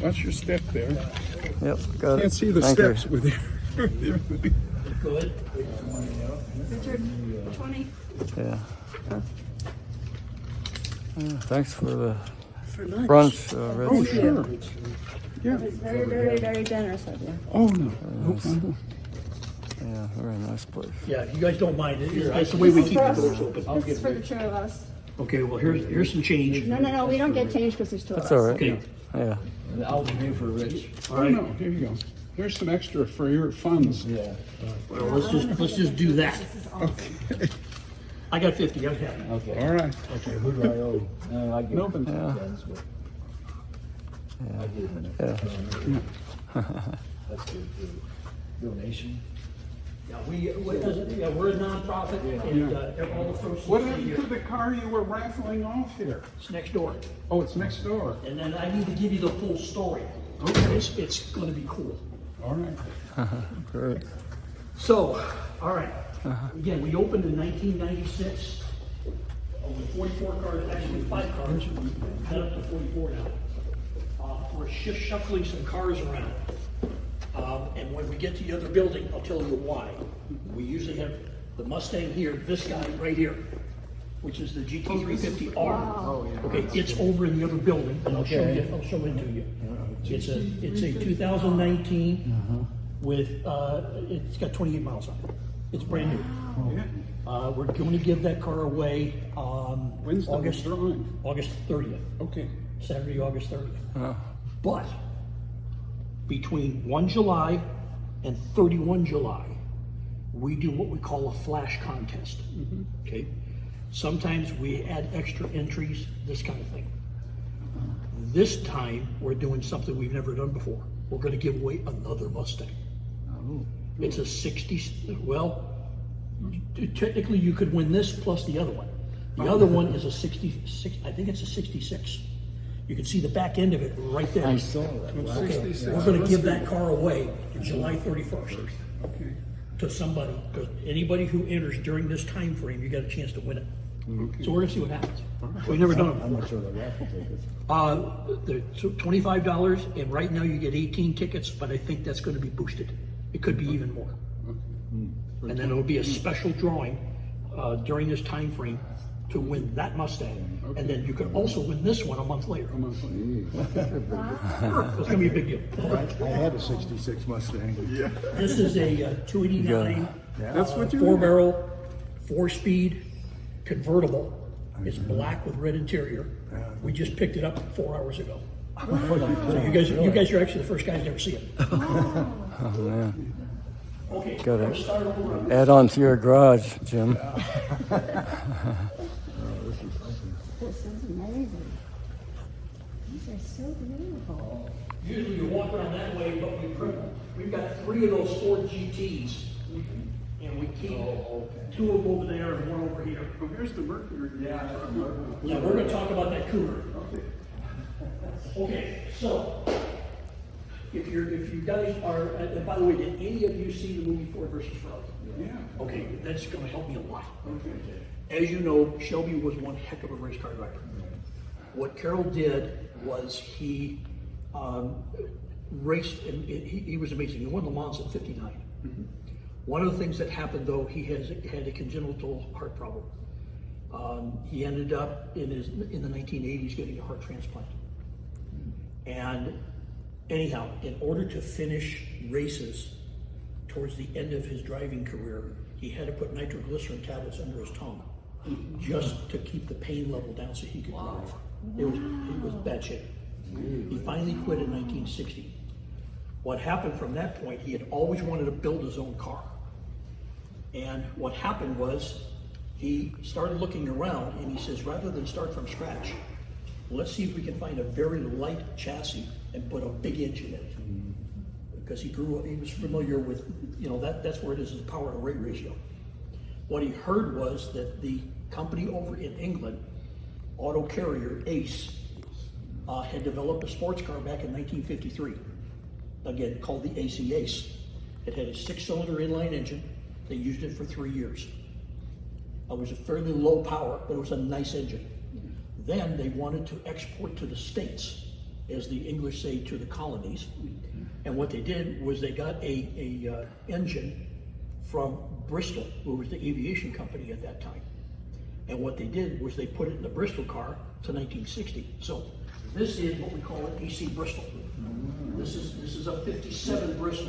Watch your step there. Yep, got it. Can't see the Thank steps you. with you. Good. Richard, 20. Yeah. Thanks for the brunch, Rich. Oh, sure. Yeah. It was very, very, very generous of you. Oh, no. No problem. Yeah, very nice place. Yeah, you guys don't mind. That's the way we keep the doors open. This is for the two of us. Okay, well, here's some change. No, we don't get change because there's two of us. That's all right. Okay. Yeah. I'll be here for Rich. All Oh, right. no, here you go. Here's some extra for your funds. Yeah. Well, let's just do that. I got 50. I'm happy. Okay. All right. Okay, who do I owe? I give Melvin. Yeah. I give him it. Yeah. That's good. Donation. Yeah, we're a nonprofit, and all the proceeds. What happened to the car you were raffling off here? It's next door. Oh, it's next door. And then I need to give you the full story. Okay. It's going to be cool. All right. Great. So, all right. Again, we opened in 1996 with 44 cars, actually 5 cars. We've got up to 44 now. We're just shuffling some cars around. And when we get to the other building, I'll tell you why. We usually have the Mustang here, this guy right here, which is the GT350R. Okay, it's over in the other building, and I'll show it to you. It's a 2019 with it's got 28 miles on it. It's brand new. Yeah. We're going to give that car away When's the August drawing? 30th, Okay. Saturday, August 30th. But between 1 July and 31 July, we do what we call a flash contest. Okay. Sometimes we add extra entries, this kind of thing. This time, we're doing something we've never done before. We're going to give away another Mustang. It's a 60, well, technically you could win this plus the other one. The other one is a 66, I think it's a 66. You can see the back end of it right there. I saw that. Okay, we're going to give that car away July 31st Okay. to somebody, because anybody who enters during this time frame, you got a chance to win it. So we're gonna see what happens. We've never done it How before. much are the raffle tickets? They're $25, and right now you get 18 tickets, but I think that's gonna be boosted. It could be even more. And then it'll be a special drawing during this time frame to win that Mustang. And then you could also win this one a month later. It's gonna be a big deal. I had a 66 Mustang. Yeah. This is a 289 That's what you 4-barrel, 4-speed convertible. It's black with red interior. We just picked it up 4 hours ago. So you guys are actually the first guys to ever see it. Oh, man. Okay, Got let's it. start over. Add on to your garage, Jim. This is amazing. These are so beautiful. Usually you walk around that way, but we've got 3 of those Ford GTs. And we keep 2 of them over there and 1 over here. Oh, here's the Mercury. Yeah, we're gonna talk about that Cougar. Okay, so, if you guys are, and by the way, did any of you see the movie Ford versus Ferrari? Yeah. Okay, that's gonna help me a lot. Okay. As you know, Shelby was one heck of a race car driver. What Carroll did was he raced, and he was amazing. He won Le Mans in '59. One of the things that happened, though, he had a congenital heart problem. He ended up in the 1980s getting a heart transplant. And anyhow, in order to finish races towards the end of his driving career, he had to put nitroglycerin tablets under his tongue just to keep the pain level down so he could drive. It was bad shape. He finally quit in 1960. What happened from that point, he had always wanted to build his own car. And what happened was he started looking around and he says, rather than start from scratch, let's see if we can find a very light chassis and put a big engine in it. Because he was familiar with, that's where it is, the power to weight ratio. What he heard was that the company over in England, auto carrier Ace, had developed a sports car back in 1953, again called the AC Ace. It had a 6-cylinder inline engine. They used it for 3 years. It was a fairly low power, but it was a nice engine. Then they wanted to export to the States, as the English say, to the colonies. And what they did was they got a engine from Bristol, who was the aviation company at that time. And what they did was they put it in the Bristol car to 1960. So this is what we call an AC Bristol. This is a 57 Bristol.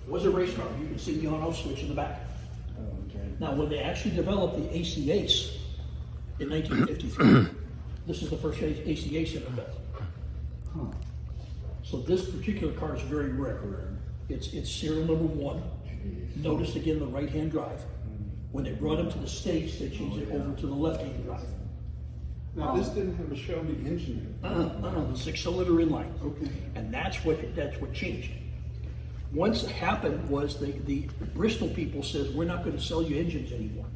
It was a race car. You can see the on-off switch in the back. Now, when they actually developed the AC Ace in 1953, this is the first AC Ace ever built. So this particular car is very rare. It's serial number 1. Notice again the right-hand drive. When they brought him to the States, they changed it over to the left-hand drive. Now, this didn't have a Shelby engine in it. The 6-cylinder inline. Okay. And that's what changed. Once it happened was the Bristol people says, we're not going to sell you engines anymore.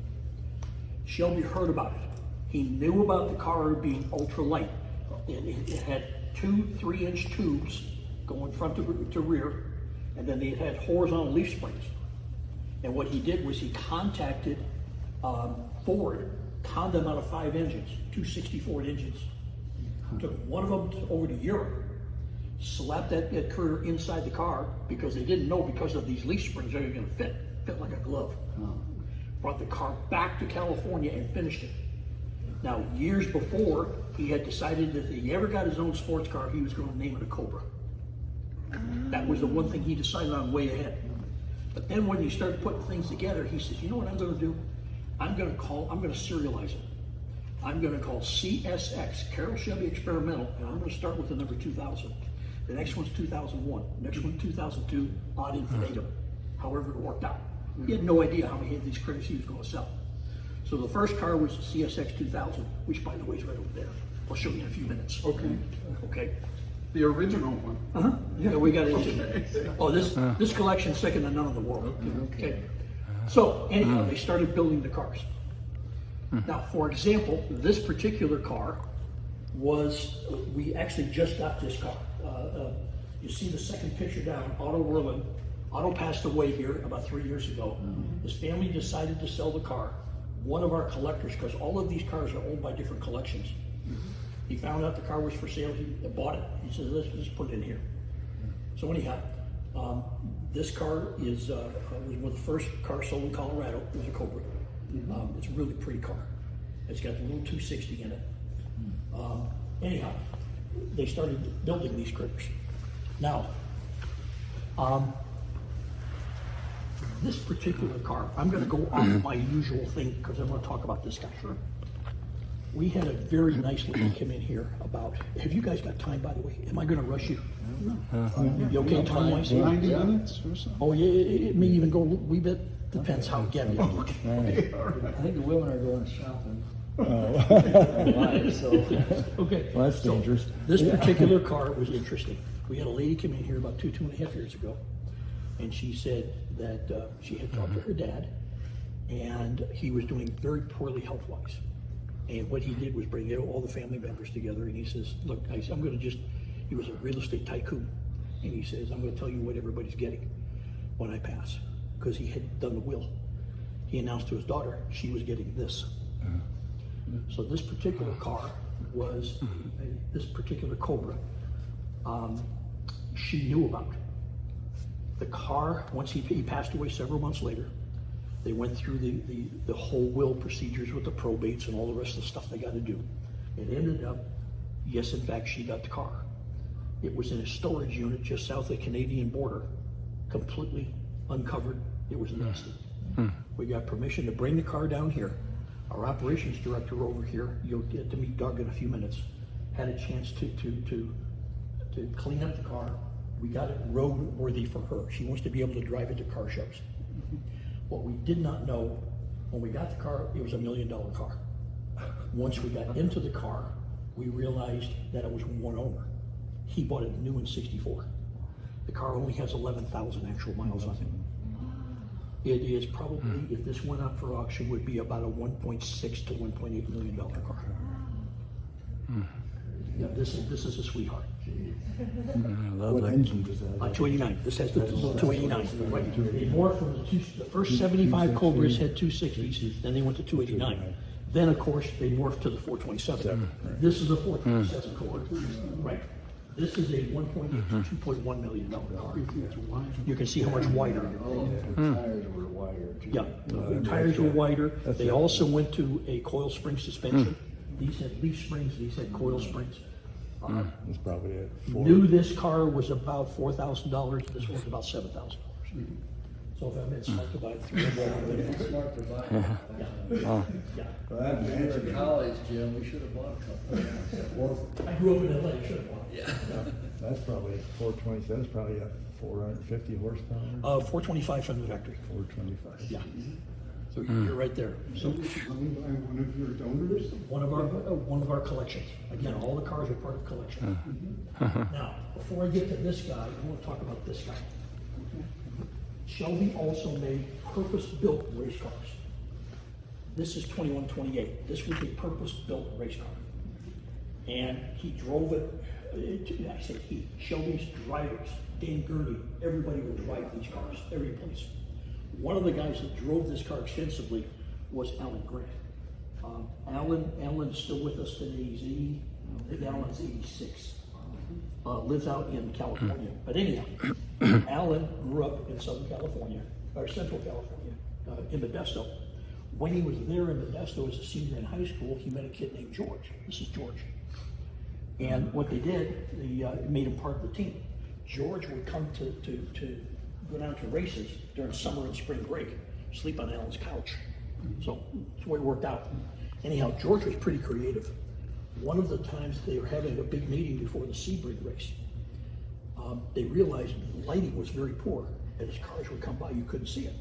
Shelby heard about it. He knew about the car being ultra light. It had 2 3-inch tubes going front to rear, and then they had horizontal leaf springs. And what he did was he contacted Ford, conned them out of 5 engines, 2 60-Ford engines. Took one of them over to Europe, slapped that Courier inside the car because they didn't know because of these leaf springs they were going to fit like a glove. Brought the car back to California and finished it. Now, years before, he had decided that if he ever got his own sports car, he was going to name it a Cobra. That was the one thing he decided on way ahead. But then when he started putting things together, he says, you know what I'm going to do? I'm going to serialize it. I'm going to call CSX, Carroll Shelby Experimental, and I'm going to start with the number 2000. The next one's 2001, the next one 2002, ad infinitum, however it worked out. He had no idea how many of these critters he was going to sell. So the first car was CSX 2000, which by the way is right over there. I'll show you in a few minutes. Okay. Okay. The original one. Yeah, we got it. Oh, this collection's second to none in the world. Okay. So anyhow, they started building the cars. Now, for example, this particular car we actually just got this car. You see the second picture down, Otto Whirlin. Otto passed away here about 3 years ago. His family decided to sell the car. One of our collectors, because all of these cars are owned by different collections. He found out the car was for sale, he bought it. He said, let's just put it in here. So anyhow, this car was one of the first cars sold in Colorado. It was a Cobra. It's a really pretty car. It's got the little 260 in it. Anyhow, they started building these critters. Now, this particular car, I'm going to go off my usual thing because I'm going to talk about this guy. Sure. We had a very nice lady come in here about, have you guys got time, by the way? Am I going to rush you? You okay time-wise? 90 minutes or so? Oh, yeah, it may even go a wee bit, depends how Gabby is. I think the women are going shopping. Okay. Well, that's dangerous. This particular car was interesting. We had a lady come in here about 2.5 years ago, and she said that she had talked to her dad, and he was doing very poorly health-wise. And what he did was bring all the family members together, and he says, look, guys, I'm going to he was a real estate tycoon, and he says, I'm going to tell you what everybody's getting when I pass, because he had done the will. He announced to his daughter she was getting this. So this particular car was, this particular Cobra, she knew about. The car, once he passed away several months later, they went through the whole will procedures with the probates and all the rest of the stuff they got to do. It ended up, yes, in fact, she got the car. It was in a storage unit just south of the Canadian border, completely uncovered. It was nasty. We got permission to bring the car down here. Our operations director over here, you'll get to meet Doug in a few minutes, had a chance to clean up the car. We got it roadworthy for her. She wants to be able to drive it to car shows. What we did not know, when we got the car, it was $1 million car. Once we got into the car, we realized that it was one owner. He bought it new in '64. The car only has 11,000 actual miles on it. It is probably, if this went up for auction, would be about a $1.6 to $1.8 million car. Yeah, this is a sweetheart. What What engine does that have? 289. This has the 289. Right. They morphed from the first 75 Cobras had 260s, then they went to 289. Then, of course, they morphed to the 427. This is a 427 Cobra. Right. This is a 1.8 to $2.1 million car. You can see how much wider it is. Oh, the tires were wider too. Yeah, the tires were wider. They also went to a coil spring suspension. These had leaf springs, these had coil springs. That's probably it. New this car was about $4,000. This one was about $7,000. So if I'm smart to buy three of them, It's smart to buy. Yeah. Well, When we were in college, Jim, we should have bought a couple. I grew up in LA, I should have bought it. That's probably 427, that's probably a 450 horsepower. 425 from the factory. 425. Yeah. So you're right there. So Owned by one of your donors? one of our collections. Again, all the cars are part of collection. Now, before I get to this guy, I want to talk about this guy. Shelby also made purpose-built race cars. This is 2128. This was a purpose-built race car. And he drove it, I say he, Shelby's drivers, Dan Gurney, everybody would drive these cars, every place. One of the guys that drove this car extensively was Alan Grant. Alan's still with us today. He's 80, I think Alan's 86. Lives out in California. But anyhow, Alan grew up in Southern California, or Central California, in Modesto. When he was there in Modesto as a senior in high school, he met a kid named George. This is George. And what they did, they made him part of the team. George would come to go down to races during summer and spring break, sleep on Alan's couch. So that's the way it worked out. Anyhow, George was pretty creative. One of the times they were having a big meeting before the Sebring race, they realized the lighting was very poor, and as cars would come by, you couldn't see it.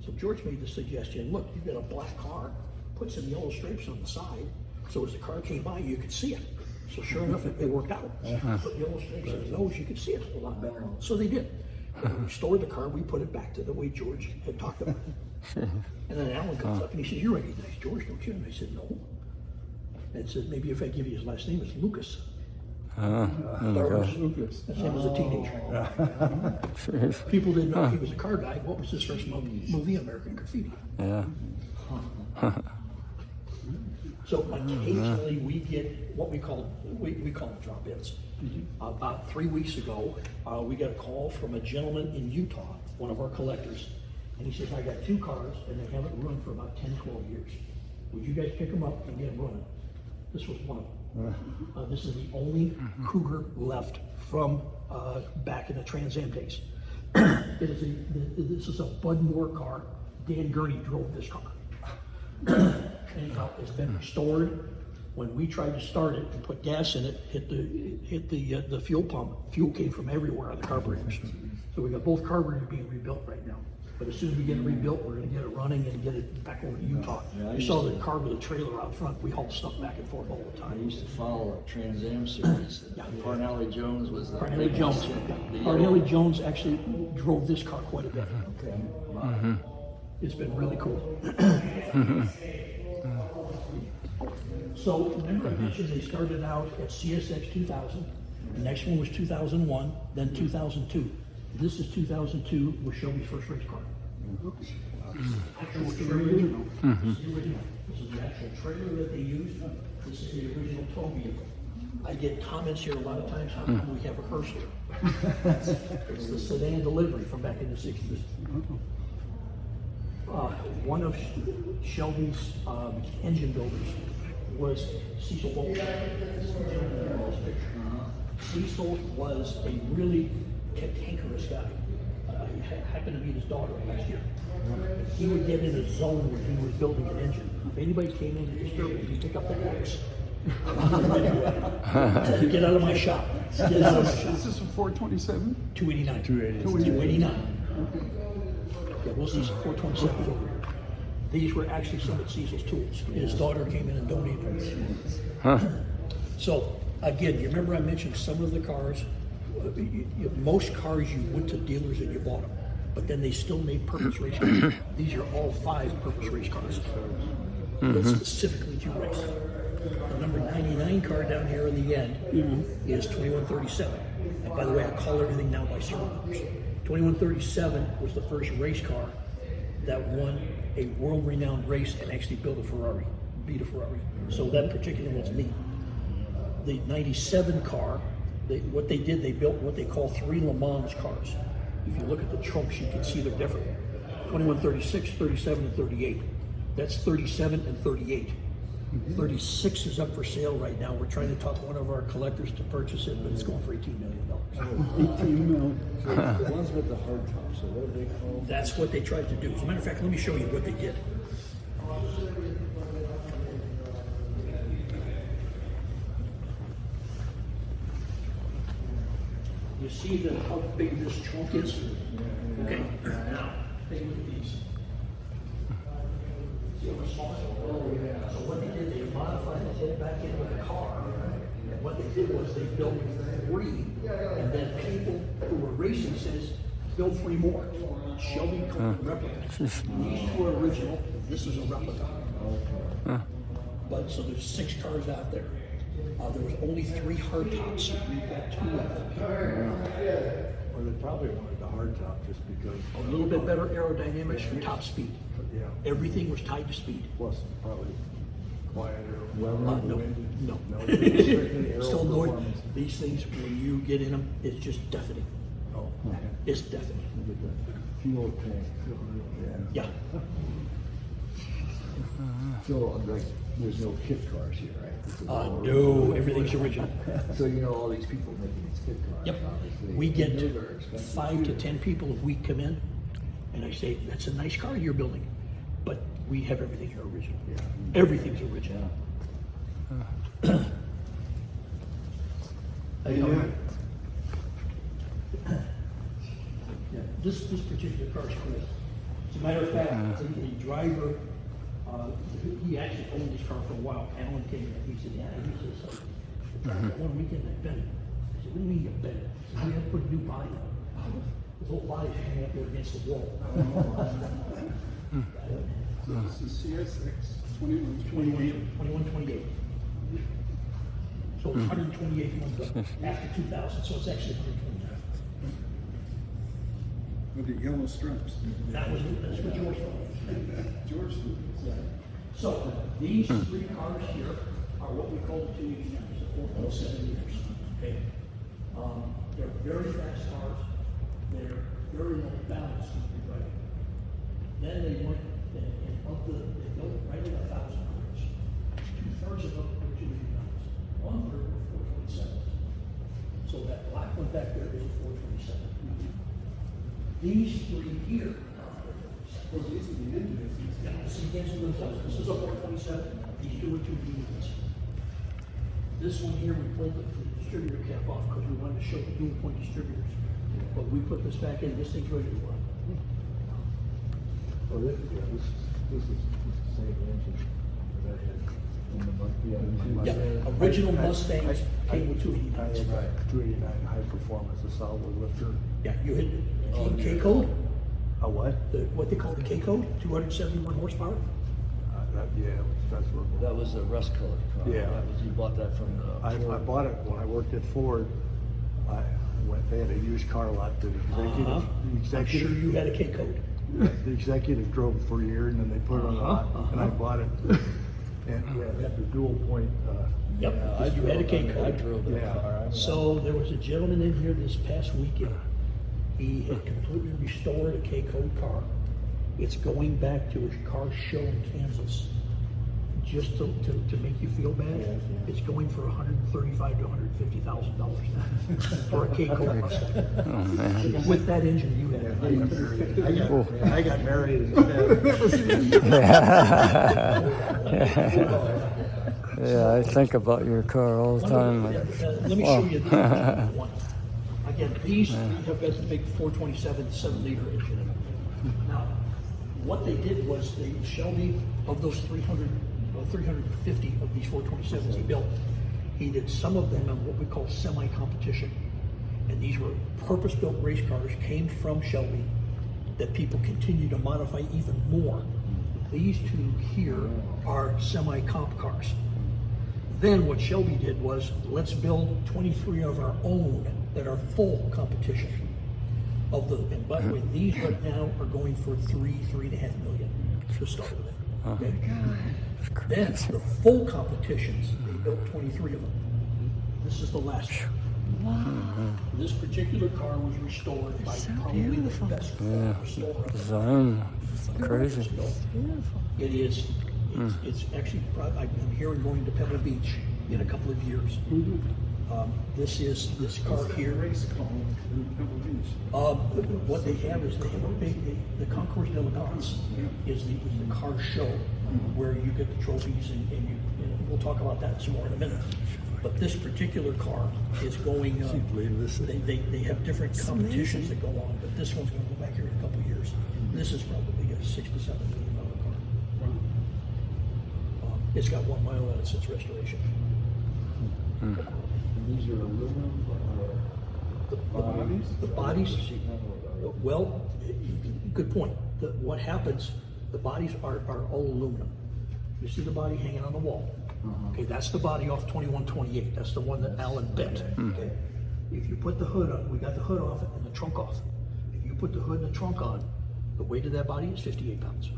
So George made the suggestion, look, you've got a black car, put some yellow stripes on the side, so as the car came by, you could see it. So sure enough, it worked out. Put yellow stripes on the nose, you could see it a lot better. So they did. And we restored the car, we put it back to the way George had talked about it. And then Alan comes up and he says, you recognize George, don't you? And I said, no. And said, maybe if I give you his last name, it's Lucas. Lucas. That's him as a teenager. People didn't know he was a car guy. What was his first movie? American Graffiti. Yeah. So occasionally we get what we call them drop-ins. About 3 weeks ago, we got a call from a gentleman in Utah, one of our collectors, and he says, I got two cars and they haven't run for about 10, 12 years. Would you guys pick them up and get them running? This was one of them. This is the only Cougar left from back in the Trans Am days. This is a Bud Moore car. Dan Gurney drove this car. Anyhow, it's been restored. When we tried to start it and put gas in it, hit the fuel pump. Fuel came from everywhere on the carburetors. So we got both carburetors being rebuilt right now. But as soon as we get it rebuilt, we're going to get it running and get it back over to Utah. You saw the car with a trailer out front. We haul stuff back and forth all the I time. used to follow a Trans Am series. Parnelli Jones was the Parnelli Jones. Parnelli Jones actually drove this car quite a bit. Okay. It's been really cool. So remember I mentioned they started out at CSX 2000. The next one was 2001, then 2002. This is 2002 was Shelby's first race car. Actual trailer. This is the original. This is the actual trailer that they used. This is the original tow vehicle. I get comments here a lot of times, how come we have a hearse here? It's the sedan delivery from back in the 60s. One of Shelby's engine builders was Cecil Bolton. Cecil was a really cantankerous guy. I happened to meet his daughter last year. He would get in a zone when he was building an engine. If anybody came in to disturb him, he'd pick up the axe. Get out of my shop. Get out of my shop. Is this a 427? 289. 289. Yeah, we'll see some 427s over here. These were actually some of Cecil's tools. His daughter came in and donated them. So, again, you remember I mentioned some of the cars. Most cars you went to dealers and you bought them, but then they still made purpose race cars. These are all 5 purpose race cars, but specifically to race. The number 99 shine car down here in the end is 2137. And by the way, I call everything now by serial numbers. 2137 was the first race car that won a world-renowned race and actually beat a Ferrari. So that particular one's neat. The 97 car, what they did, they built what they call 3 Le Mans cars. If you look at the trunks, you can see they're different. 21, 36, 37, and 38. That's 37 and 38. 36 is up for sale right now. We're trying to talk to one of our collectors to purchase it, but it's going for $18 million. 18 mil. The ones with the hard top, so what are they called? That's what they tried to do. As a matter of fact, let me show you what they did. You see how big this trunk is? Okay, now, take a look at these. See how small? So what they did, they modified it, put it back into the car. And what they did was they built 3, and then people who were racing says, build 3 more. Shelby called them replicas. These 2 are original, this is a replica. But so there's 6 cars out there. There was only 3 hard tops. We've got 2 of them. Or they probably wanted the hard top just because. A little bit better aerodynamics for top speed. Yeah. Everything was tied to speed. Plus probably quieter. No. Strictly Still aero noise. performance. These things, when you get in them, it's just deafening. Oh, okay. It's deafening. Look at that. Fuel tank. Yeah. So, like, there's no kit cars here, right? This is all No, everything's original. So, you know, all these people making these kit cars, Yep. obviously. We get Those are expensive. 5 to 10 people a week come in, and I say, that's a nice car you're building, but we have everything here original. Everything's original. Yeah, this particular car is cool. As a matter of fact, the driver, he actually owned this car for a while. Alan came in, he said, yeah, he says, so the driver, one weekend I bet it. I said, what do you mean you bet it? He said, we had to put a new body on. His whole body's hanging up there against the wall. So this is CSX 21. 21, 28. So it's 128 months after 2000, so it's actually 129. With the yellow stripes. That's what George thought. George. So these 3 cars here are what we call the 289s, the 4.7 liters. Okay, they're very fast cars. They're very low balance. Right. Then they went and up they built right at 1,000 cars. 2/3 of them were 289s. 1/3 were 427s. So that black one back there is a 427. These 3 here. Well, these are the engines. Yeah, see, this is a 427. These 2 are 289s. This one here, we pulled the distributor cap off because we wanted to show the dual point distributors. But we put this back in, this thing's ready to run. Oh, this is the same engine that had in the Mustang. Yeah, original Mustangs came with 289s. Right, 289 high performance, a solid lifter. Yeah, you hit the K code, A what? what they call the K code, 271 horsepower. That's what. That was a rust colored car. Yeah. You bought that from the. I bought it when I worked at Ford. They had a used car lot. The I'm sure executive, you had a K code. the executive drove it for a year, and then they put it on the lot, and I bought it. And yeah, it had the dual point. Yep, you had a K I code. drove that Yeah. car. So there was a gentleman in here this past weekend. He had completely restored a K code car. It's going back to a car show in Kansas. Just to make you feel bad, it's going for $135,000 to $150,000 now for a K code Mustang. Oh, man. With that engine you had. I got married instead. Yeah, I think about your car all the time. Let me show you the one. Again, these have got the big 427 7-liter engine in them. Now, what they did was the Shelby of those 350 of these 427s he built, he did some of them on what we call semi-competition. And these were purpose-built race cars, came from Shelby, that people continue to modify even more. These 2 here are semi-comp cars. Then what Shelby did was, let's build 23 of our own that are full competition of the, and by the way, these right now are going for $3.5 million to start with. Okay? Then the full competitions, they built 23 of them. This is the last one. Wow. This particular car was restored by probably the best restorer. Design, crazy. It is, it's actually, I'm hearing going to Pebble Beach in a couple of years. This is this car here. What they have is they have a big, the Concours d'Elegance is the car show where you get the trophies and we'll talk about that some more in a minute. But this particular car is going, they have different competitions that go on, but this one's going to go back here in a couple of years. This is probably a $6 to $7 million car. It's got 1 mile on it since restoration. These are aluminum, The bodies, well, good point. What happens, the bodies are all aluminum. You see the body hanging on the wall. Okay, that's the body off 2128. That's the one that Alan bent. Okay, if you put the hood on, we got the hood off and the trunk off. If you put the hood and the trunk on, the weight of that body is 58 pounds.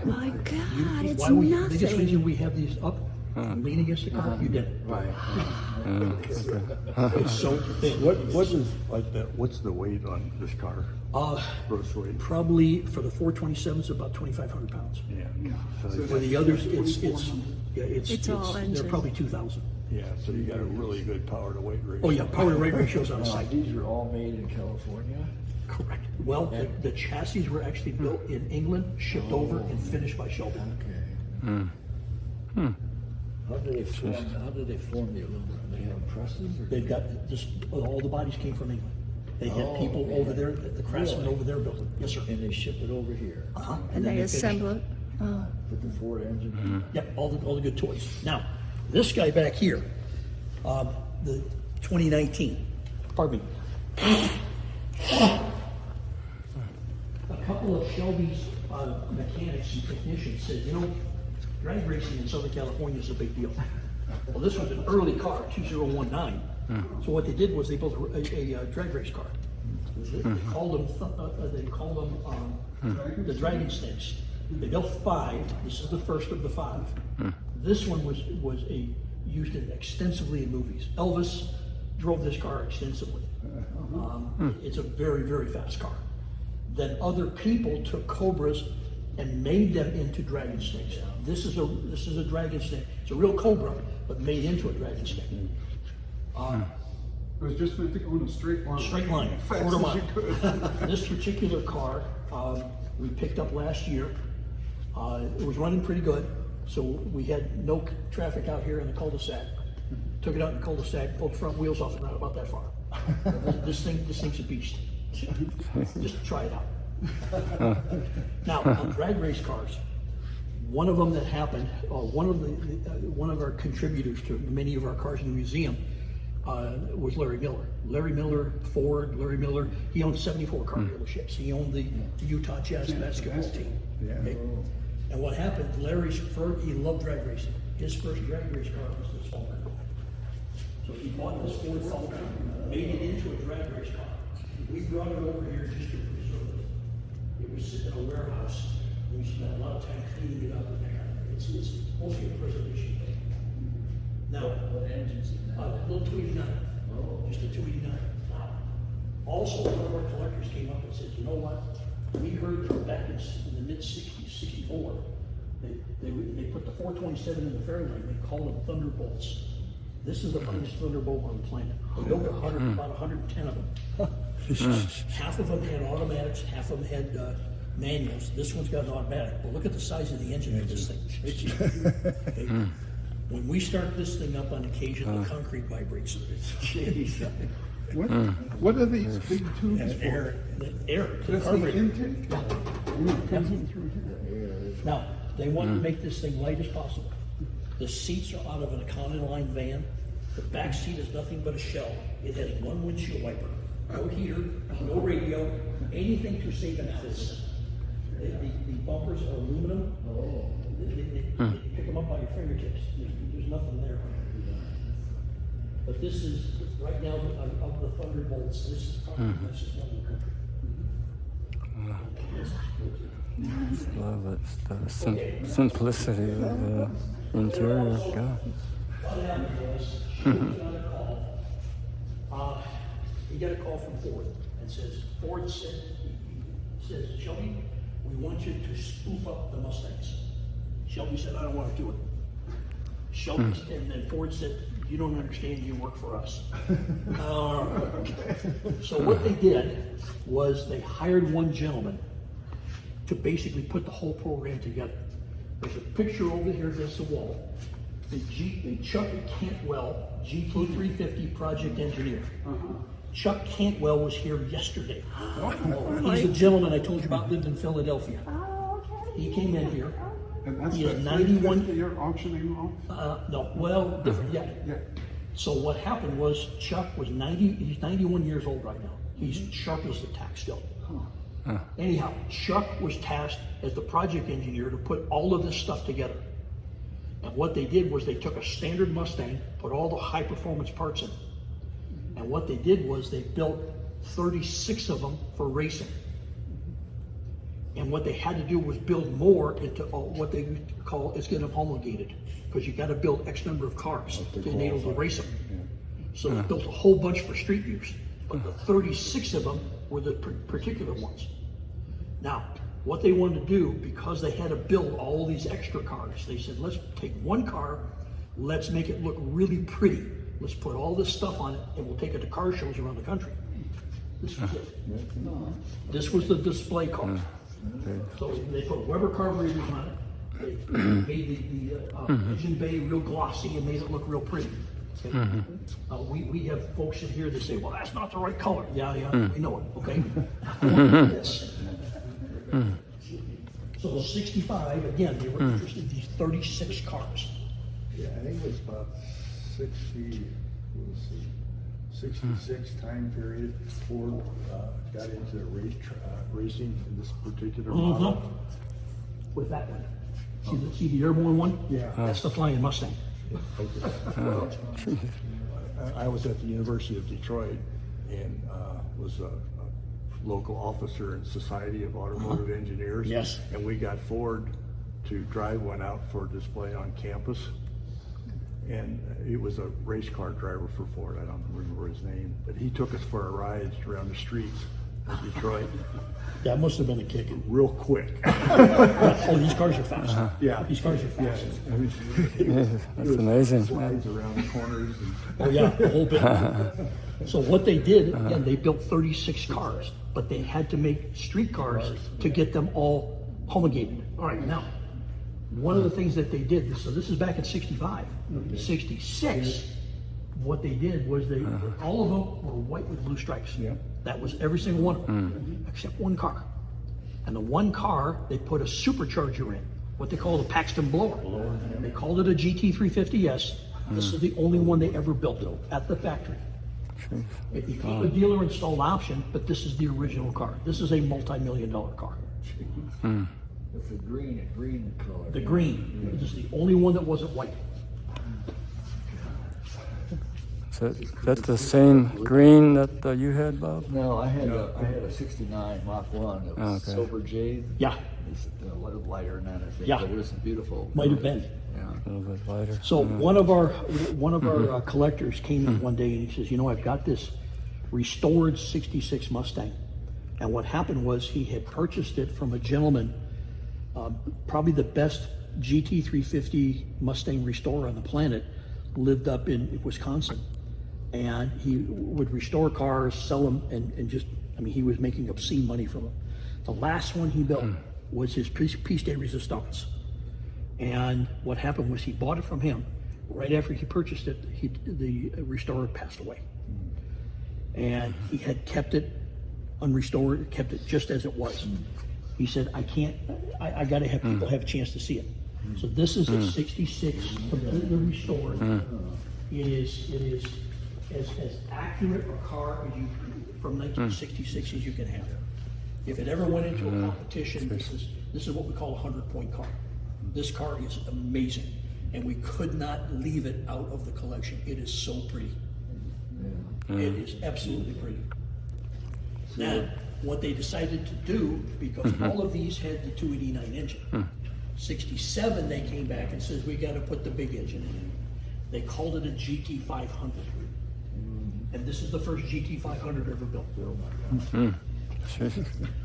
My God, it's The biggest nothing. reason we have these up, lean against the car, you did it. right. It's so thin. What is like that? What's the weight on this car? Gross weight. Probably for the 427s about 2,500 pounds. Yeah. So For the others, it's all they're engine. probably 2,000. yeah. So you got a really good power to weight ratio. Oh yeah, power to weight ratios on Now, site. these are all made in California? Correct. Well, the chassis were actually built in England, shipped over, and finished by Shelby. Okay. How do they form the aluminum? They have presses or? They've got just all the bodies came from England. They had people over there, the craftsmen over there built it. Yes, sir. And they ship it over here And then they finished. assemble it. with the Ford engine? Yep, all the good toys. Now, this guy back here, the 2019, pardon me. A couple of Shelby's mechanics and technicians said, you know, drag racing in Southern California is a big deal. Well, this was an early car, 2019. So what they did was they built a drag race car. They called them the Dragon Snakes. They built 5. This is the first of the 5. This one was used extensively in movies. Elvis drove this car extensively. It's a very, very fast car. Then other people took Cobras and made them into Dragon Snakes. This is a Dragon Snake. It's a real Cobra, but made into a Dragon Snake. It was just meant to go in a straight line. Straight line, Fast quarter as mile. you could. This particular car, we picked up last year. It was running pretty good, so we had no traffic out here in the cul-de-sac. Took it out in the cul-de-sac, pulled the front wheels off, and ran about that far. This thing's a beast. Just try it out. Now, on drag race cars, one of them that happened, one of our contributors to many of our cars in the museum was Larry Miller. Larry Miller, Ford, Larry Miller, he owned 74 car dealerships. He owned the Utah Jazz basketball team. Okay? And what happened, he loved drag racing. His first drag race car was this Falcon. So he bought this Ford Falcon, made it into a drag race car. We brought it over here just to preserve it. It was sitting in a warehouse. We spent a lot of time cleaning it up and that kind of thing. It's mostly a preservation thing. Now, What engines in that? a little 289. Just a 289. Now, also, one of our collectors came up and said, you know what? We heard from back in the mid-60s, 64, they put the 427 in the Fairlane. They called them Thunderbolts. This is the finest Thunderbolt on the planet. They built about 110 of them. Half of them had automatics, half of them had manuals. This one's got an automatic. But look at the size of the engine of this thing. It's huge. Okay? When we start this thing up on occasion, the concrete vibrates. What are these big tubes for? Air, the That's the carburetor. intake? Yeah. And it comes in through here. Now, they want to make this thing light as possible. The seats are out of an Econoline van. The back seat is nothing but a shell. It has one windshield wiper, no heater, no radio, anything to save an ounce. The bumpers are aluminum. They pick them up by your fingertips. There's nothing there. But this is, right now, of the Thunderbolts, this is probably the nicest one in the country. Love it. The simplicity of the interior. God. What happened was, Shelby got a call. He got a call from Ford and says, Ford says, Shelby, we want you to spoof up the Mustangs. Shelby said, I don't want to do it. Shelby, and then Ford said, you don't understand, you work for us. So what they did was they hired one gentleman to basically put the whole program together. There's a picture over here against the wall. The Chuck Cantwell GT350 project engineer. Chuck Cantwell was here yesterday. He's the gentleman I told you about, lived in Philadelphia. He came in here. And that's He the had 91. 350 you're auctioning off? No, well, different, yeah. Yeah. So what happened was Chuck was 90, he's 91 years old right now. He's sharp as a tack still. Anyhow, Chuck was tasked as the project engineer to put all of this stuff together. And what they did was they took a standard Mustang, put all the high performance parts in. And what they did was they built 36 of them for racing. And what they had to do was build more into what they call, is get them homologated. Because you got to build X number of cars to enable to race them. So they built a whole bunch for street use. But the 36 of them were the particular ones. Now, what they wanted to do, because they had to build all these extra cars, they said, let's take one car, let's make it look really pretty. Let's put all this stuff on it, and we'll take it to car shows around the country. This was it. This was the display car. So they put Weber carburetors on it. They made the engine bay real glossy and made it look real pretty. Okay? We have folks in here that say, well, that's not the right color. Yeah, we know it, okay? This. So 65, again, they were interested in these 36 cars. Yeah, I think it was about 60, let's see, 66 time period. Ford got into racing in this particular model. With that one. See the airborne one? Yeah. That's the Flying Mustang. I was at the University of Detroit and was a local officer in Society of Automotive Engineers. Yes. And we got Ford to drive one out for display on campus. And it was a race car driver for Ford. I don't remember his name, but he took us for a ride around the streets of Detroit. That must have been a kick. Real quick. Oh, these cars are fast. Yeah. These cars are fast. That's amazing. Slides around the corners. Oh yeah, the whole bit. So what they did, again, they built 36 cars, but they had to make street cars to get them all homologated. All right, now, one of the things that they did, so this is back in 65, 66, what they did was all of them were white with blue stripes. Yeah. That was every single one of them, except one car. And the one car, they put a supercharger in, what they call the Paxton blower. They called it a GT350S. This is the only one they ever built at the factory. It became a dealer installed option, but this is the original car. This is a multi-million-dollar car. It's a green color. The green. This is the only one that wasn't white. So that's the same green that you had, Bob? No, I had a 69 Mach 1. It was Okay. silver jade. Yeah, It's a little lighter than that, I think. Yeah. But it was beautiful. might have been. Yeah. A little bit lighter. So one of our collectors came in one day and he says, you know, I've got this restored 66 Mustang. And what happened was he had purchased it from a gentleman, probably the best GT350 Mustang restorer on the planet, lived up in Wisconsin. And he would restore cars, sell them, and just, I mean, he was making obscene money from them. The last one he built was his piece de resistance. And what happened was he bought it from him. Right after he purchased it, the restorer passed away. And he had kept it unrestored, kept it just as it was. He said, I gotta have people have a chance to see it. So this is a 66 completely restored. It is as accurate a car as from 1966 as you can have. If it ever went into a competition, this is what we call a 100-point car. This car is amazing, and we could not leave it out of the collection. It is so pretty. It is absolutely pretty. Now, what they decided to do, because all of these had the 289 engine, 67 they came back and says, we got to put the big engine in it. They called it a GT500. And this is the first GT500 ever built.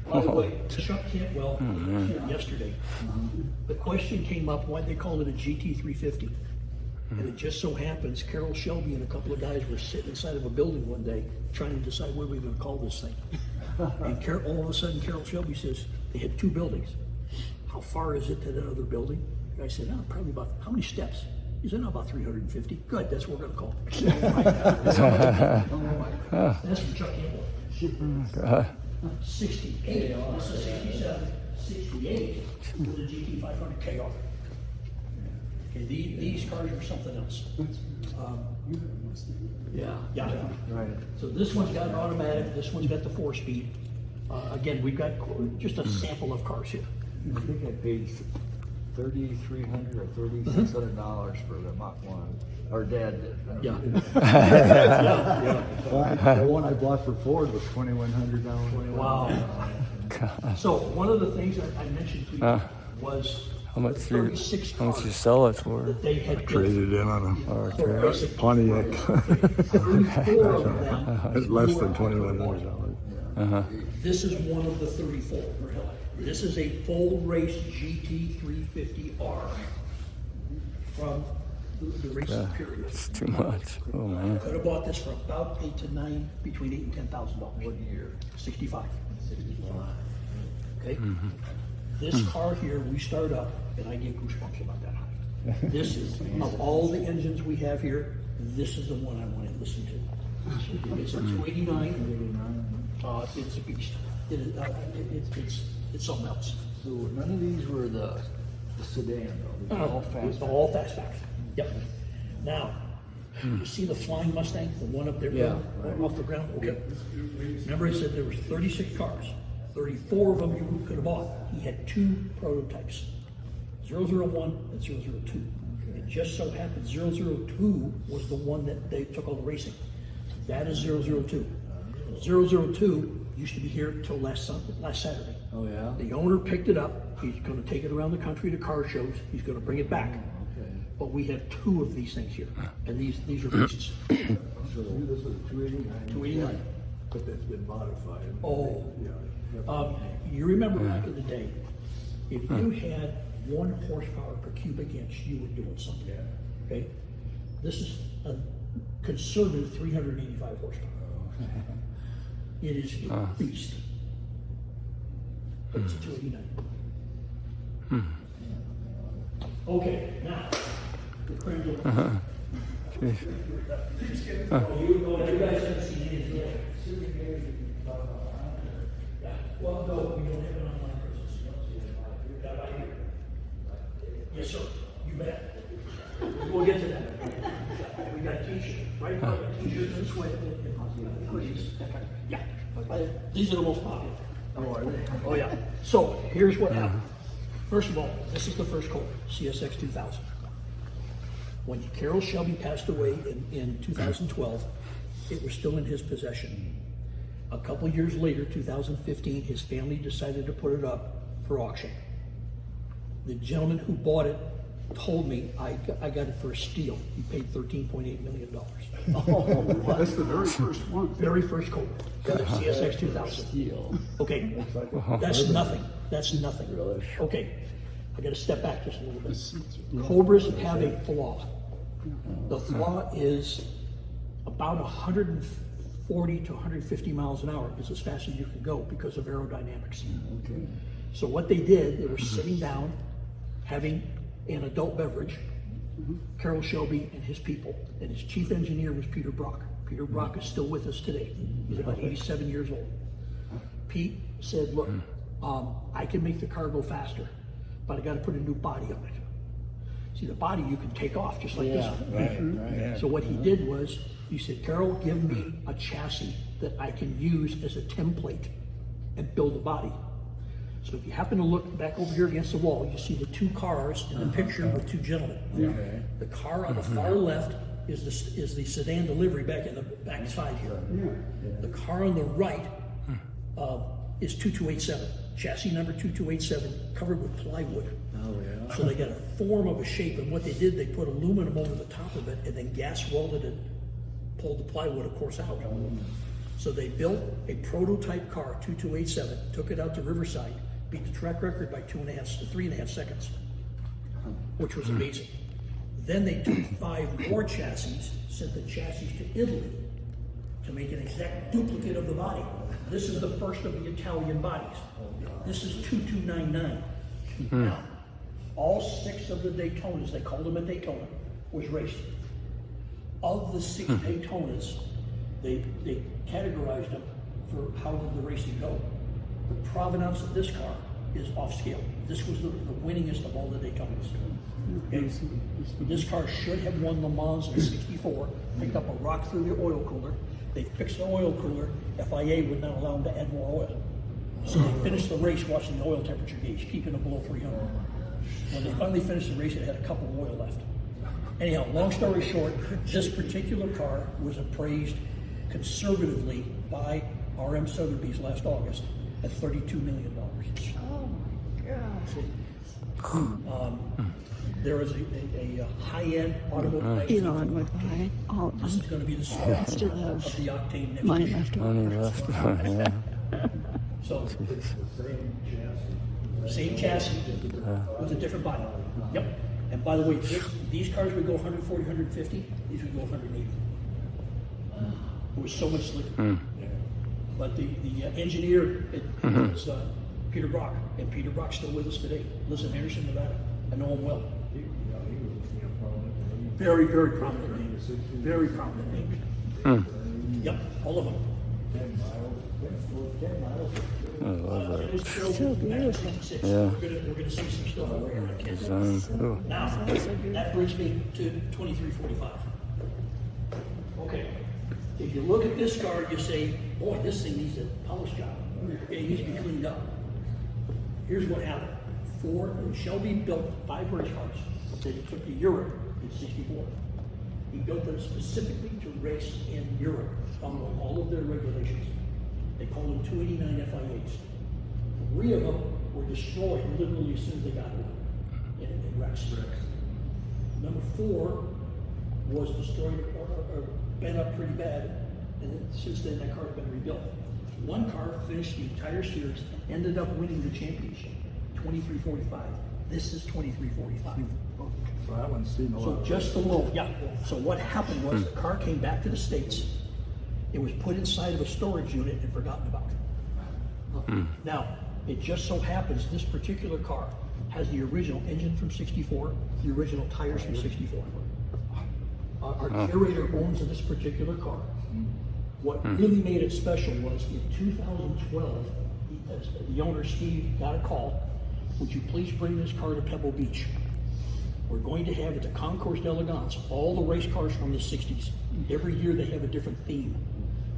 By the way, Chuck Cantwell was here yesterday. The question came up why they called it a GT350. And it just so happens Carol Shelby and a couple of guys were sitting inside of a building one day trying to decide what we were going to call this thing. And all of a sudden Carol Shelby says, they had two buildings. How far is it to that other building? The guy said, probably about, how many steps? He said, about 350. Good, that's what we're going to call it. That's from Chuck Campbell. 68, this is 67, 68 with a GT500 KR. Okay, these cars are something else. Yeah. Right. So this one's got an automatic, this one's got the 4-speed. Again, we've got just a sample of cars here. I think I paid $3,300 or $3,600 for the Mach 1. Our dad did. Yeah. The one I bought for Ford was $2,100. Wow. So one of the things I mentioned to you was How much you 36 how much you cars sell it for? that they had built. Traded in on Or For trade? basic- Pontiac. 34 of them. It's less than $2,100. This is one of the 34. This is a full race GT350R from the racing period. It's too much. Oh man. Could have bought this for about between $8,000 and $10,000. What year? 65. 65. Okay? This car here, we start up, and I get goosebumps about that high. This is, of all the engines we have here, this is the one I want to listen to. It's a 289. It's a beast. It's something else. So none of these were the sedan though, they're all It's fast. all fastbacks. Yep. Now, you see the flying Mustang, the one up there, Yeah. off the ground? Okay. Remember I said there was 36 cars. 34 of them you could have bought. He had two prototypes, 001 and 002. It just so happened 002 was the one that they took all the racing. That is 002. 002 used to be here till last Saturday. Oh, yeah? The owner picked it up. He's going to take it around the country to car shows. He's going to bring it back. Okay. But we have two of these things here, and these are beasts. So this is a 289. 289. But that's been modified. Oh. Yeah. You remember back in the day, if you had 1 horsepower per cubic inch, you were doing something. Okay? This is a conservative 385 horsepower. It is a beast. But it's a 289. Okay, now, the creme de la creme. Oh, you guys haven't seen anything yet. Yeah, well, no, we don't have it online, Chris. We got it right here. Yes, sir, you bet. We'll get to that. We got t-shirts, right? T-shirts and sweat and hoodies, that kind of, yeah. These are the most popular. Oh, are they? Oh, yeah. So here's what happened. First of all, this is the first Cobra, CSX 2000. When Carol Shelby passed away in 2012, it was still in his possession. A couple years later, 2015, his family decided to put it up for auction. The gentleman who bought it told me I got it for a steal. He paid $13.8 million. That's the very first one. Very first Cobra, CSX 2000. Steel. Okay, that's nothing. That's nothing. Okay, I got to step back just a little bit. Cobras have a flaw. The flaw is about 140 to 150 miles an hour is as fast as you can go because of aerodynamics. Okay. So what they did, they were sitting down, having an adult beverage, Carol Shelby and his people, and his chief engineer was Peter Brock. Peter Brock is still with us today. He's about 87 years old. Pete said, look, I can make the car go faster, but I got to put a new body on it. See, the body you can take off just like this one. Right. So what he did was, he said, Carol, give me a chassis that I can use as a template and build a body. So if you happen to look back over here against the wall, you see the two cars in the picture with two gentlemen. Okay. The car on the far left is the sedan delivery back in the back side here. The car on the right is 2287, chassis number 2287, covered with plywood. Oh, yeah. So they got a form of a shape, and what they did, they put aluminum over the top of it and then gas welded and pulled the plywood, of course, out. So they built a prototype car, 2287, took it out to Riverside, beat the track record by 3.5 seconds, which was amazing. Then they took 5 more chassis, sent the chassis to Italy to make an exact duplicate of the body. This is the first of the Italian bodies. This is 2299. Now, all 6 of the Daytonas, they called them a Daytona, was raced. Of the 6 Daytonas, they categorized them for how did the racing go. The provenance of this car is off scale. This was the winningest of all the Daytonas. Okay. This car should have won Le Mans in '64, picked up a rock through the oil cooler. They fixed the oil cooler. FIA would not allow them to add more oil. So they finished the race watching the oil temperature gauge, keeping it below 300. When they finally finished the race, it had a couple of oil left. Anyhow, long story short, this particular car was appraised conservatively by RM Sotheby's last August at $32 million. Oh my gosh. There is a high-end automotive. Elon would buy all of This is them. going to be the start Instead of of the Octane next money year. left Money over. left. Yeah. So, same chassis with a different body. Yep. And by the way, these cars would go 140, 150. These would go 180. It was so much slicker. But the engineer was Peter Brock, and Peter Brock's still with us today. Lives in Henderson, Nevada. I know him well. Very, very prominent name. Very prominent name. Yep, all of them. I love It was still So back in beautiful. 66. Yeah. We're gonna see some stuff over here. that design. Ooh. Now, that brings me to 2345. Okay, if you look at this car, you say, boy, this thing needs a polish job. Okay, it needs to be cleaned up. Here's what happened. Shelby built 5 race cars that he took to Europe in '64. He built them specifically to race in Europe, following all of their regulations. They called them 289 FIAs. 3 of them were destroyed literally as soon as they got one in wrecks. Number 4 was destroyed or bent up pretty bad, and then, since then that car's been rebuilt. 1 car finished the entire series and ended up winning the championship, 2345. This is 2345. So that one's seen a So lot. just a little, yeah. So what happened was the car came back to the States. It was put inside of a storage unit and forgotten about. Now, it just so happens this particular car has the original engine from '64, the original tires from '64. Our curator owns this particular car. What really made it special was in 2012, the owner, Steve, got a call. Would you please bring this car to Pebble Beach? We're going to have at the Concours d'Elegance all the race cars from the 60s. Every year they have a different theme.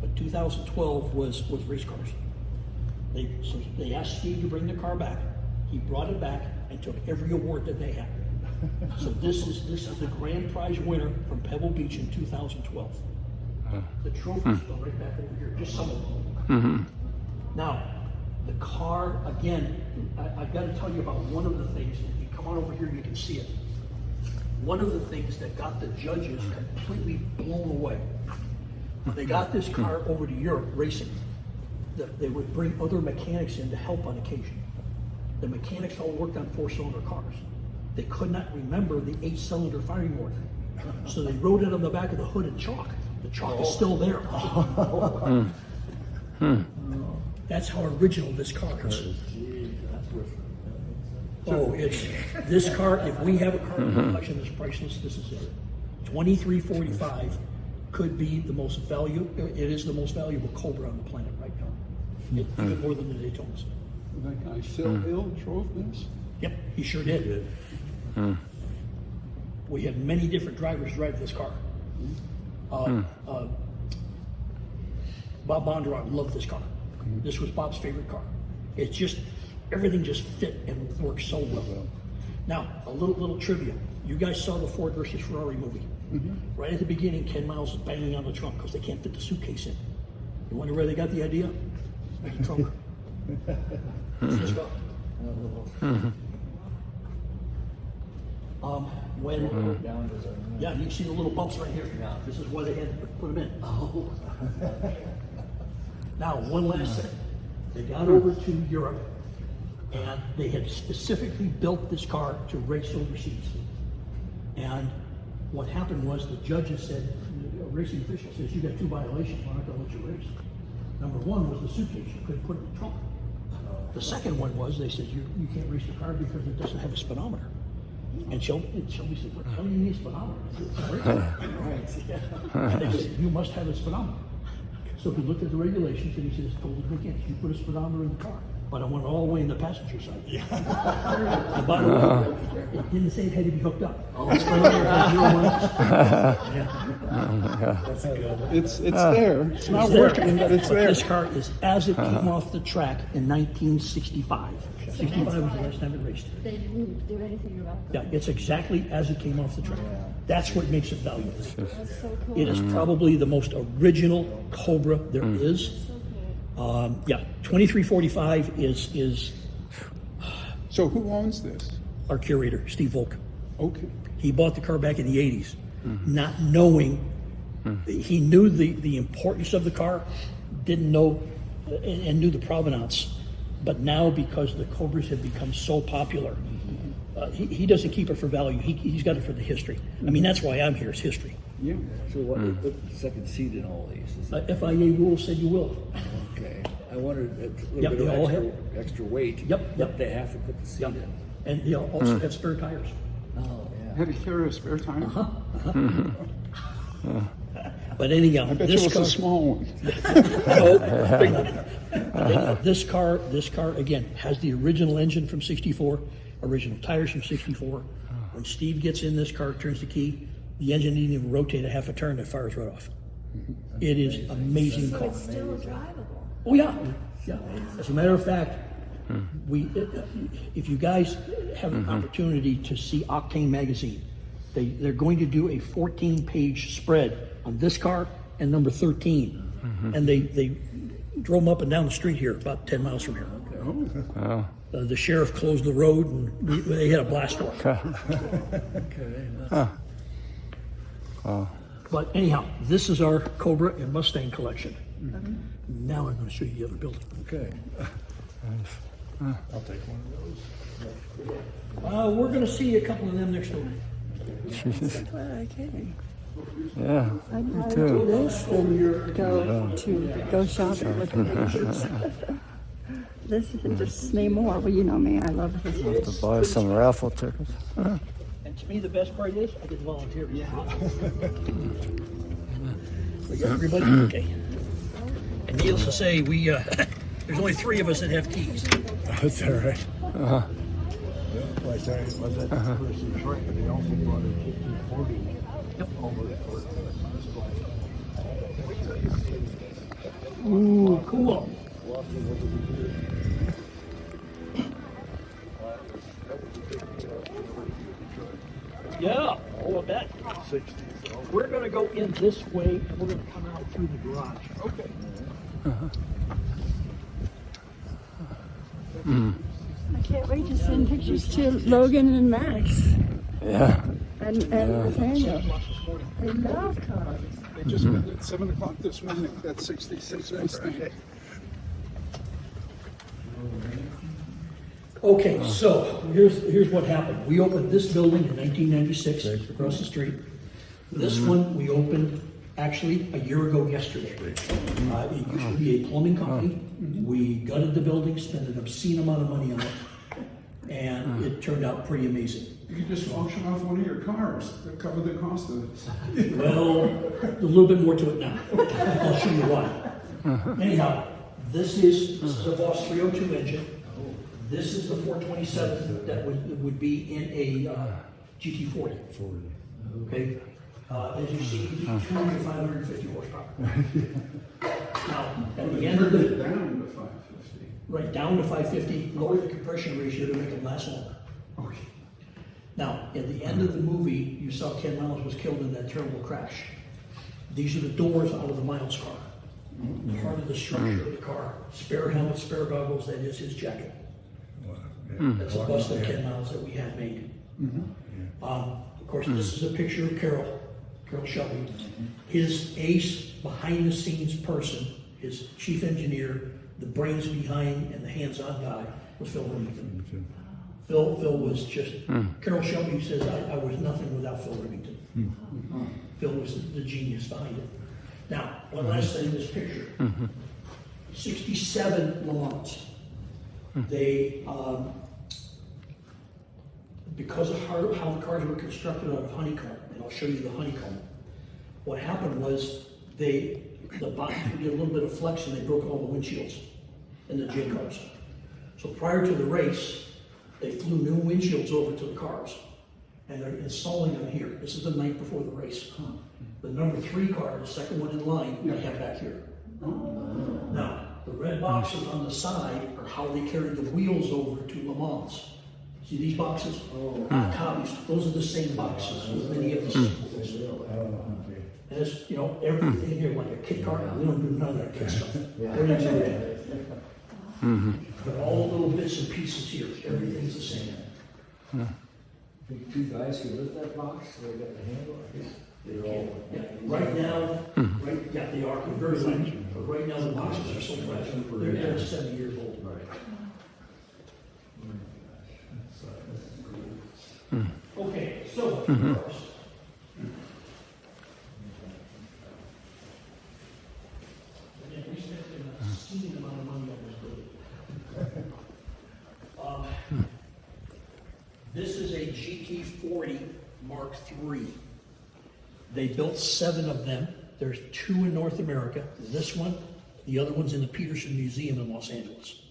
But 2012 was race cars. So they asked Steve to bring the car back. He brought it back and took every award that they had. So this is the grand prize winner from Pebble Beach in 2012. The trophies go right back over here, just some of them. Now, the car, again, I've got to tell you about one of the things. If you come on over here, you can see it. One of the things that got the judges completely blown away. When they got this car over to Europe racing, they would bring other mechanics in to help on occasion. The mechanics all worked on 4-cylinder cars. They could not remember the 8-cylinder firing order. So they wrote it on the back of the hood in chalk. The chalk is still there. That's how original this car is. Oh, it's this car. If we have a car in collection that's priceless, this is it. 2345 could be the most valuable. It is the most valuable Cobra on the planet right now. Even more than the Daytonas. That guy Phil Hill drove this? Yep, he sure did. We had many different drivers drive this car. Bob Bondurant loved this car. This was Bob's favorite car. It's just, Everything just fit and worked so well. Now, a little trivia. You guys saw the Ford versus Ferrari movie. Right at the beginning, Ken Miles is banging on the trunk because they can't fit the suitcase in. You wonder where they got the idea? Make the trunk. Let's go. When yeah, you see the little bumps right here. This is why they had to put them in. Oh. Now, one last thing. They got over to Europe, and they had specifically built this car to race overseas. And what happened was the judges said, a racing official says, you got 2 violations, we're not gonna let you race. Number 1 was the suitcase, you couldn't put it in the trunk. The second one was, they said, you can't race the car because it doesn't have a speedometer. And Shelby said, what the hell do you need a speedometer? And they said, you must have a speedometer. So he looked at the regulations and he says, told the mechanics, you put a speedometer in the car. But I want it all the way in the passenger side. And by the way, it didn't say it had to be hooked up. The speedometer has 0 1. It's there. It's not working, but it's there. This car is as it came off the track in 1965. 65 was the last time it raced. They didn't do anything about Yeah, it's exactly as it came off the track. That's what makes it valuable. That's so cool. It is probably the most original Cobra there is. Yeah, 2345 is So who owns this? our curator, Steve Volk. Okay. He bought the car back in the 80s, not knowing, he knew the importance of the car, didn't know, and knew the provenance. But now, because the Cobras have become so popular, he doesn't keep it for value. He's got it for the history. I mean, that's why I'm here, is history. Yeah. So what, put the second seat in all these? Is that, FIA rules said you will. okay. I wondered, a Yep, little they all bit have- of extra weight. Yep. But they have to put the seat Yep. in. And he also have spare tires. Oh, yeah. Had to carry a spare tire. But anyhow, I bet this you it was car, a small one. no, big one. This car again has the original engine from '64, original tires from '64. When Steve gets in this car, turns the key, the engine didn't even rotate a half a turn, it fires right off. It is amazing So car. it's still drivable. Oh yeah, yeah. As a matter of fact, if you guys have an opportunity to see Octane magazine, they're going to do a 14-page spread on this car and number 13, and they drove them up and down the street here, about 10 miles from here. Wow. The sheriff closed the road, and they had a blast for it. But anyhow, this is our Cobra and Mustang collection. Now I'm going to show you the other building. Okay. I'll take one of those. We're going to see a couple of them next door. Okay. Yeah, I'd me rather do too. this than go shopping with the pictures. This interests me more. Well, you know me, I love this. To buy some raffle tickets. And to me, the best part is I get to volunteer. Yeah. We got everybody? Okay. And needless to say, there's only 3 of us that have keys. That's all right. Like I was at University of Detroit, but they also brought a 1540 over for display. Ooh, cool. Yeah, all of that. 60s. We're going to go in this way, and we're going to come out through the garage. Okay. I can't wait to send pictures to Logan and Max Yeah. and Nathaniel. They love cars. They just got at 7 o'clock this morning, that 66 Mustang. Okay, so here's what happened. We opened this building in 1996 across the street. This one we opened actually a year ago yesterday. It used to be a plumbing company. We gutted the building, spent an obscene amount of money on it, and it turned out pretty amazing. You could just auction off one of your cars to cover the cost of it. Well, a little bit more to it now. I'll show you why. Anyhow, this is a Boss 302 engine. This is the 427 that would be in a GT40. Okay. As you see, 200 to 550 horsepower. Now, at the end of the Down to 550. right down to 550, lower the compression ratio to make them last longer. Okay. Now, at the end of the movie, you saw Ken Miles was killed in that terrible crash. These are the doors out of the Miles car. Part of the structure of the car. Spare helmet, spare goggles, that is his jacket. That's a bust of Ken Miles that we had made. Of course, this is a picture of Carol Shelby. His ace, behind the scenes person, his chief engineer, the brains behind and the hands-on guy was Phil Remington. Phil was just, Carol Shelby says, I was nothing without Phil Remington. Phil was the genius behind it. Now, one last thing in this picture. 67 Le Mans. They, because of how the cars were constructed out of honeycomb, and I'll show you the honeycomb, what happened was the box would get a little bit of flex and they broke all the windshields in the J cars. So prior to the race, they flew new windshields over to the cars and they're installing them here. This is the night before the race. The number 3 car, the second one in line, they have back here. Now, the red boxes on the side are how they carried the wheels over to Le Mans. See these boxes? Not copies. Those are the same boxes with many of the symbols. And it's, you know, everything here, like a kit car, we don't do none of that kit stuff. Everything's original. But all the little bits and pieces here, everything's the same. Think 2 guys could lift that box, so they got the handle, I guess. They're all. Yeah, right now, they are very light, but right now the boxes are so fresh. They're 70 years old. Okay, so, cars. And we spent an obscene amount of money on this building. This is a GT40 Mark III. They built 7 of them. There's 2 in North America. This one, the other one's in the Peterson Museum in Los Angeles.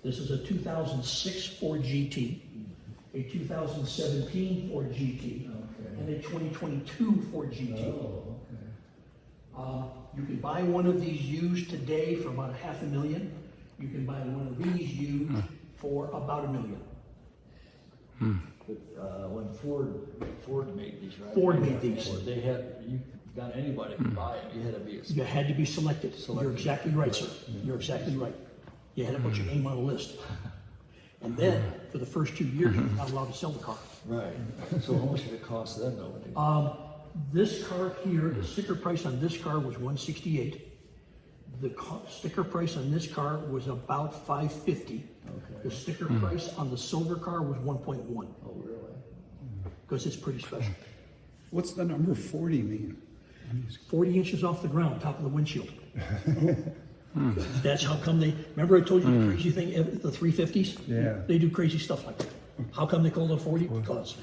This is a 2006 Ford GT, a 2017 Ford GT, and a 2022 Ford GT. You can buy one of these used today for about $500,000. You can buy one of these used for about $1 million. But when Ford made these, right? Ford made these. They had, not anybody could buy them. You had to be You had to be selected. You're exactly right, sir. You're exactly right. You had to put your name on a list. And then, for the first 2 years, you're not allowed to sell the car. Right. So how much did it cost them though? This car here, the sticker price on this car was $168. The sticker price on this car was about $550. The sticker price on the silver car was $1.1. Oh, really? Because it's pretty special. What's the number 40 mean? 40 inches off the ground, top of the windshield. That's how come they, remember I told you the crazy thing, the 350s? Yeah. They do crazy stuff like that. How come they call it 40? Because.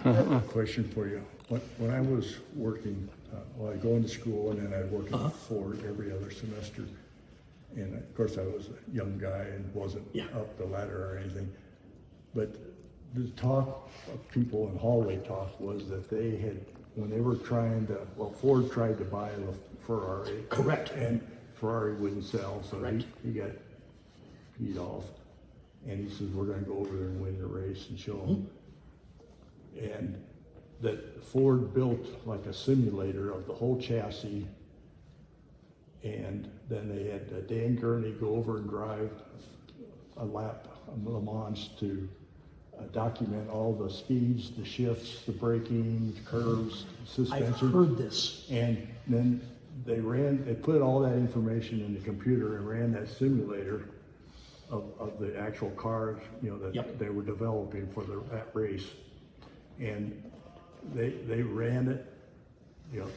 I have a question for you. When I was working, I'd go into school and then I'd work at Ford every other semester. And of course I was a young guy and wasn't up the ladder or anything. But the talk of people in hallway talk was that they had, when they were trying to, Ford tried to buy the Ferrari. Correct. And Ferrari wouldn't sell, so he got peed off. And he says, we're gonna go over there and win the race and show them. And that Ford built like a simulator of the whole chassis. And then they had Dan Gurney go over and drive a lap of Le Mans to document all the speeds, the shifts, the braking, curves, suspension. I've heard this. And then they put all that information in the computer and ran that simulator of the actual cars, that they were developing for that race. And they ran it,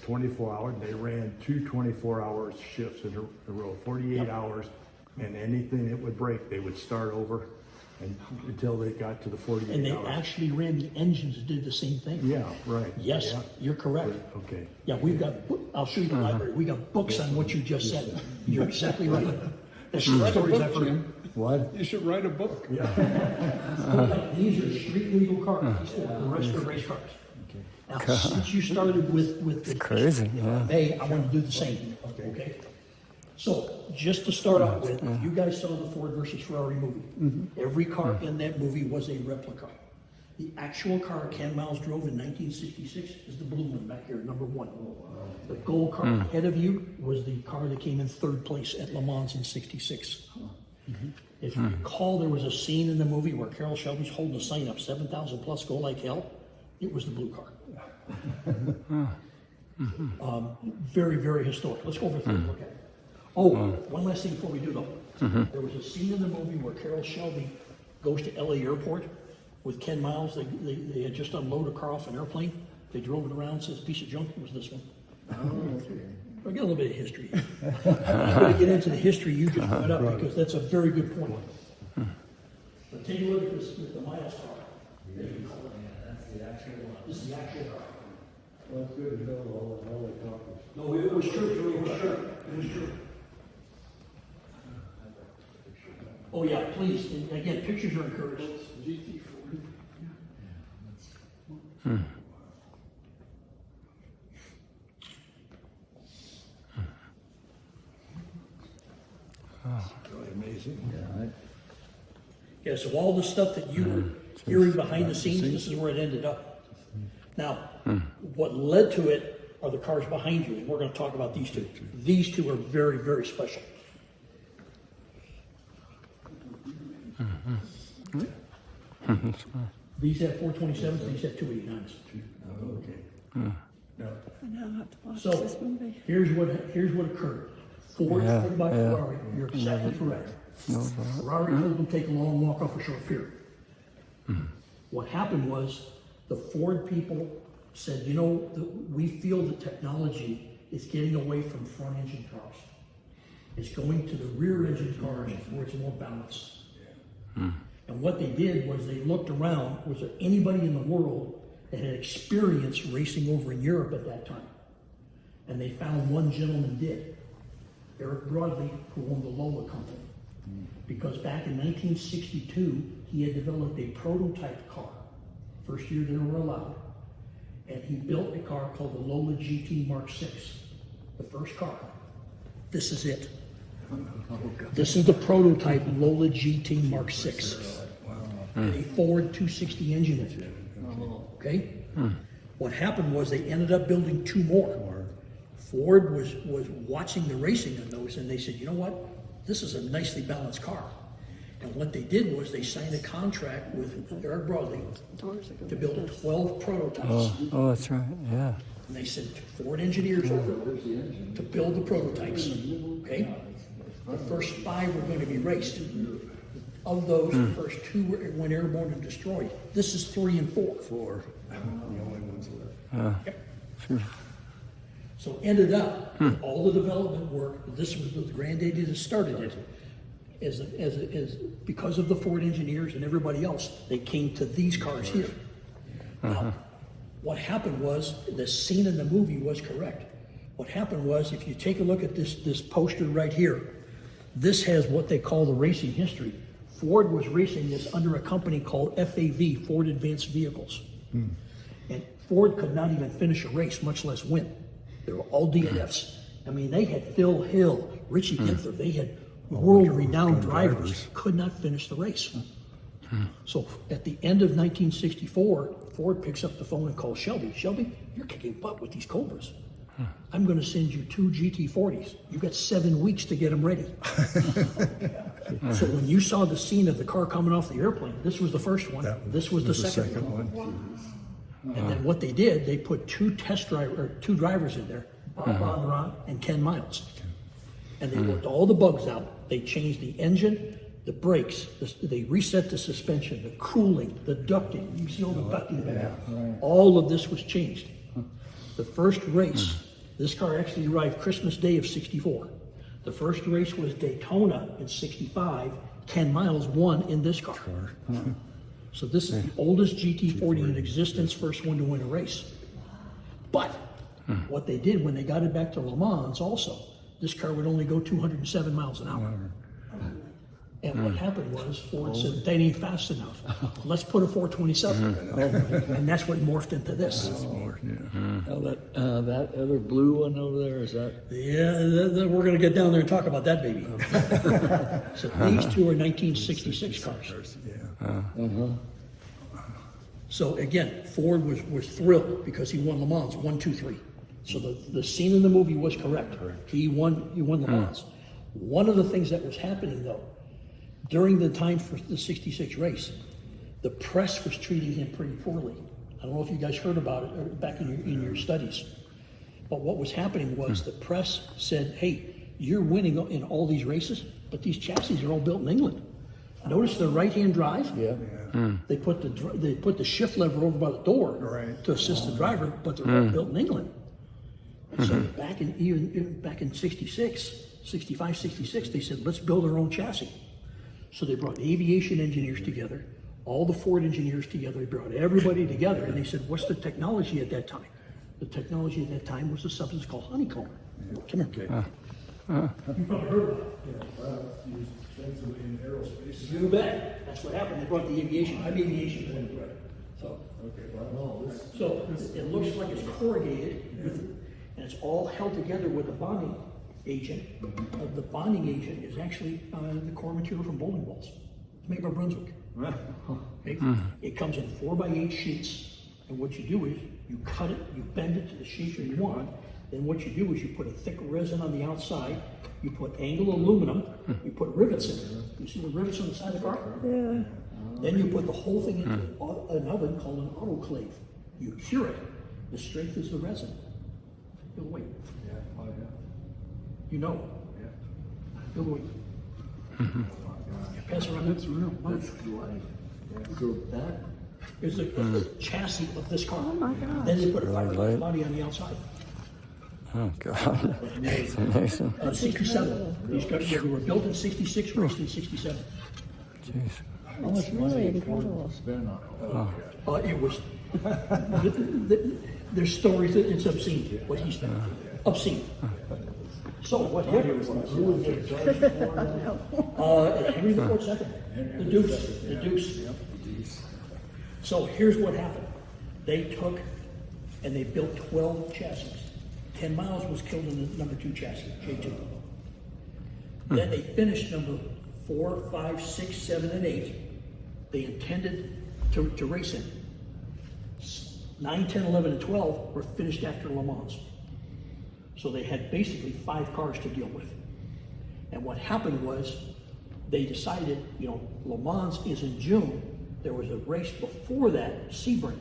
24 hours. They ran 2 24-hour shifts in a row, 48 hours, and anything that would break, they would start over until they got to the 48 hours. And they actually ran the engines that did the same thing. Yeah, right. Yes, Yeah. you're correct. Okay. Yeah, we've got, I'll show you the library. We got books on what you just said. You're exactly right. That's the stories I've heard. What? You should write a book. These are street legal cars. The rest are race cars. Now, since you started with the Crazy, yeah. May, I want to do the same. Okay. So, just to start out with, you guys saw the Ford versus Ferrari movie. Every car in that movie was a replica. The actual car Ken Miles drove in 1966 is the blue one back here, number 1. The gold car ahead of you was the car that came in 3rd place at Le Mans in 66. If you recall, there was a scene in the movie where Carroll Shelby's holding a sign up, 7,000 plus, go like hell. It was the blue car. Very, very historic. Let's go over through and look at it. Oh, one last thing before we do though. There was a scene in the movie where Carroll Shelby goes to LA Airport with Ken Miles. They had just unloaded a car off an airplane. They drove it around, says piece of junk. It was this one. I got a little bit of history. I'm not going to get into the history you just brought up because that's a very good point. But take a look at this with the Miles car. There you go. This is the actual car. Well, it's good to know all the copies. No, it was true. It was true. It was true. Oh yeah, please. And again, pictures are encouraged. Amazing. Yeah, so all the stuff that you were hearing behind the scenes, this is where it ended up. Now, what led to it are the cars behind you, and we're going to talk about these two. These two are very, very special. These have 427s, these have 289s. Okay. Now I have to watch So, this movie. here's what occurred. Ford Yeah, put by yeah. Ferrari, you're exactly correct. Ferrari told them to take a long walk off a short pier. What happened was, the Ford people said, you know, we feel the technology is getting away from front engine cars. It's going to the rear engine cars where it's more balanced. And what they did was they looked around, was there anybody in the world that had experience racing over in Europe at that time? And they found one gentleman did, Eric Broadley, who owned the Lola company. Because back in 1962, he had developed a prototype car. First year they were allowed. And he built a car called the Lola GT Mark VI, the first car. This is it. This is the prototype Lola GT Mark VI. And a Ford 260 engine in it. Okay? What happened was they ended up building 2 more. Ford was watching the racing on those, and they said, you know what? This is a nicely balanced car. And what they did was they signed a contract with Eric Broadley to build 12 prototypes. Oh, that's right. Yeah. And they sent Ford engineers over to build the prototypes. Okay? The first 5 were going to be raced. Of those, the first 2 went airborne and destroyed. This is 3 and 4. The only ones left. Yep. So ended up, all the development work, this was the granddaddy that started it, as because of the Ford engineers and everybody else, they came to these cars here. Now, what happened was, the scene in the movie was correct. What happened was, if you take a look at this poster right here, this has what they call the racing history. Ford was racing this under a company called FAV, Ford Advanced Vehicles. And Ford could not even finish a race, much less win. They were all DNFs. I mean, they had Phil Hill, Richie Ginther, they had world-renowned drivers, could not finish the race. So at the end of 1964, Ford picks up the phone and calls Shelby. Shelby, you're kicking butt with these Cobras. I'm going to send you 2 GT40s. You got 7 weeks to get them ready. So when you saw the scene of the car coming off the airplane, this was the first one. This was the second one. And then what they did, they put 2 drivers in there, Bob Bondurant and Ken Miles. And they worked all the bugs out. They changed the engine, the brakes, they reset the suspension, the cooling, the ducting. You see all the ducting back. All of this was changed. The first race, this car actually arrived Christmas Day of 64. The first race was Daytona in 65. Ken Miles won in this car. So this is the oldest GT40 in existence, first one to win a race. But what they did when they got it back to Le Mans also, this car would only go 207 miles an hour. And what happened was Ford said, that ain't fast enough. Let's put a 427. And that's what morphed into this. Now that other blue one over there, is that? Yeah, we're gonna get down there and talk about that baby. So these two are 1966 cars. So again, Ford was thrilled because he won Le Mans 1, 2, 3. So the scene in the movie was correct. He won Le Mans. One of the things that was happening though, during the time for the 66 race, the press was treating him pretty poorly. I don't know if you guys heard about it back in your studies. But what was happening was the press said, hey, you're winning in all these races, but these chassis are all built in England. Notice the right-hand drive? Yeah. They put the shift lever over by the door to assist the driver, but they're all built in England. So back in 66, 65, 66, they said, let's build our own chassis. So they brought aviation engineers together, all the Ford engineers together, they brought everybody together, and they said, what's the technology at that time? The technology at that time was a substance called honeycomb. Come here. You probably heard of it. In aerospace. You bet. That's what happened. They brought the aviation. I'm aviation trained, right? So, so it looks like it's corrugated, and it's all held together with a bonding agent. The bonding agent is actually the core material from bowling balls. It's made by Brunswick. Okay? It comes in 4x8 sheets, and what you do is you cut it, you bend it to the shape you want. Then what you do is you put a thick resin on the outside, you put angle aluminum, you put rivets in it. You see the rivets on the side of the car? Yeah. Then you put the whole thing into an oven called an autoclave. You cure it. The strength is the resin. Bill, wait. Yeah, oh, yeah. You know. Yeah. Bill, wait. Pass around. That's real. That's life. So that, Here's the chassis of this car. Oh my gosh. Then you put a Really fiberglass light. body on the outside. Oh, God. That's amazing. 67. These cars were built in 66, raced in 67. Jeez. how much really money did incredible. you spend on it? It was, there's stories that it's obscene, what he spent. Obscene. So what happened was, Henry the Fourth Second, the Deuce. So here's what happened. They took and they built 12 chassis. 10 miles was killed in the number 2 chassis, J2. Then they finished number 4, 5, 6, 7, and 8. They intended to race in. 9, 10, 11, and 12 were finished after Le Mans. So they had basically 5 cars to deal with. And what happened was they decided, Le Mans is in June. There was a race before that, Sebring.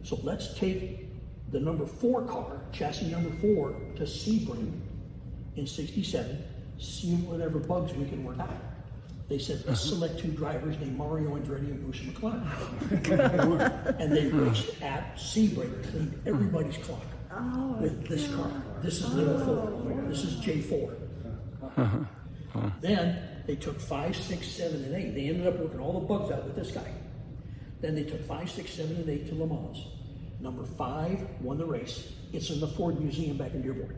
So let's take the number 4 car, chassis number 4, to Sebring in 67, see whatever bugs we can work out. They said, let's select 2 drivers named Mario Andretti and Bruce McLaren. And they raced at Sebring, cleaned everybody's clock with this car. This is number 4. This is J4. Then they took 5, 6, 7, and 8. They ended up working all the bugs out with this guy. Then they took 5, 6, 7, and 8 to Le Mans. Number 5 won the race. It's in the Ford Museum back in Dearborn.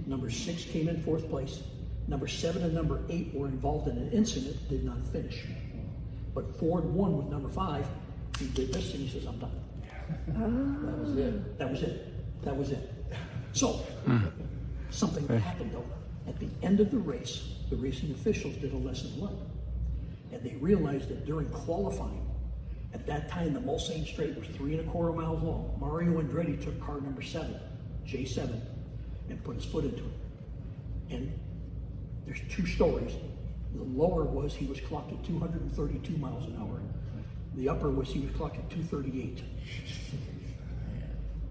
Number 6 came in 4th place. Number 7 and number 8 were involved in an incident, did not finish. But Ford won with number 5. He did this and he says, I'm done. That was it. That was it. That was it. So, something happened though. At the end of the race, the racing officials did a lesson learned. And they realized that during qualifying, at that time, the Mustang Straight was 3 1/4 miles long. Mario Andretti took car number 7, J7, and put his foot into it. And there's 2 stories. The lower was he was clocked at 232 miles an hour. The upper was he was clocked at 238.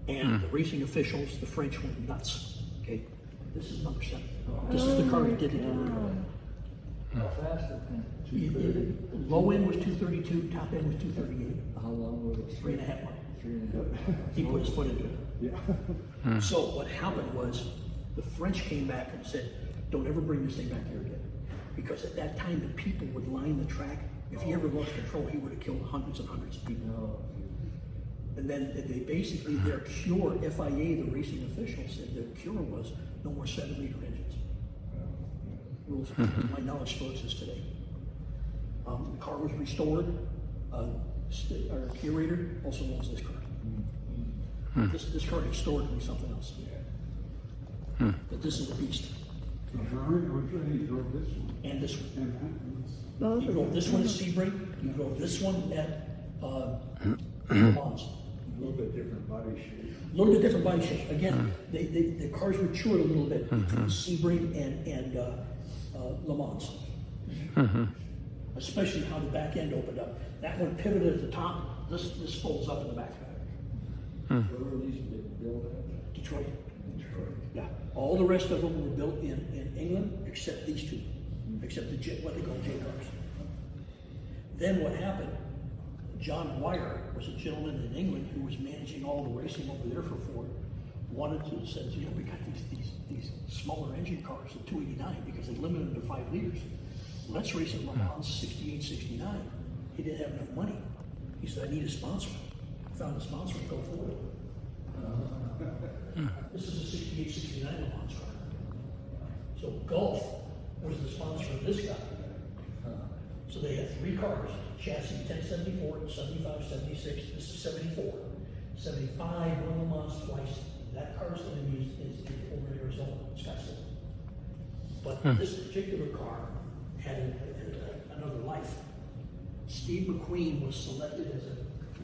And the racing officials, the French, went nuts. Okay, this is number 7. This is the car he did it in. How fast? Low end was 232, top end was 238. How long was it? 3.5 miles. 3.5. He put his foot into it. So what happened was the French came back and said, don't ever bring this thing back here again. Because at that time, the people would line the track. If he ever lost control, he would have killed hundreds and hundreds of people. And then they basically, their cure, FIA, the racing officials, said their cure was no more 7-liter engines. Rules, my knowledge still exists today. The car was restored. Our curator also owns this car. This car historically something else. But this is a beast. A Ferrari, I was ready to drove this one. And this one. And that was, Both You of drove them. this one at Sebring, you drove this one at Le Mans. A little bit different body shape. A little bit different body shape. Again, the cars matured a little bit between Sebring and Le Mans. Especially how the back end opened up. That one pivoted at the top, this folds up in the back. Where were these built at? Detroit. Detroit. Yeah, all the rest of them were built in England, except these two, except the what they call J cars. Then what happened, John Wire was a gentleman in England who was managing all the racing over there for Ford, wanted to, said, you know, we got these smaller engine cars, the 289, because they limited them to 5 liters. Let's race at Le Mans 68, 69. He didn't have enough money. He said, I need a sponsor. Found a sponsor and go forward. This is a 68, 69 Le Mans car. So Gulf was the sponsor of this guy. So they had 3 cars, chassis 1074, 75, 76, this is 74. 75 won Le Mans twice. That car's going to be is over in Arizona, Scottsdale. But this particular car had another life. Steve McQueen was selected as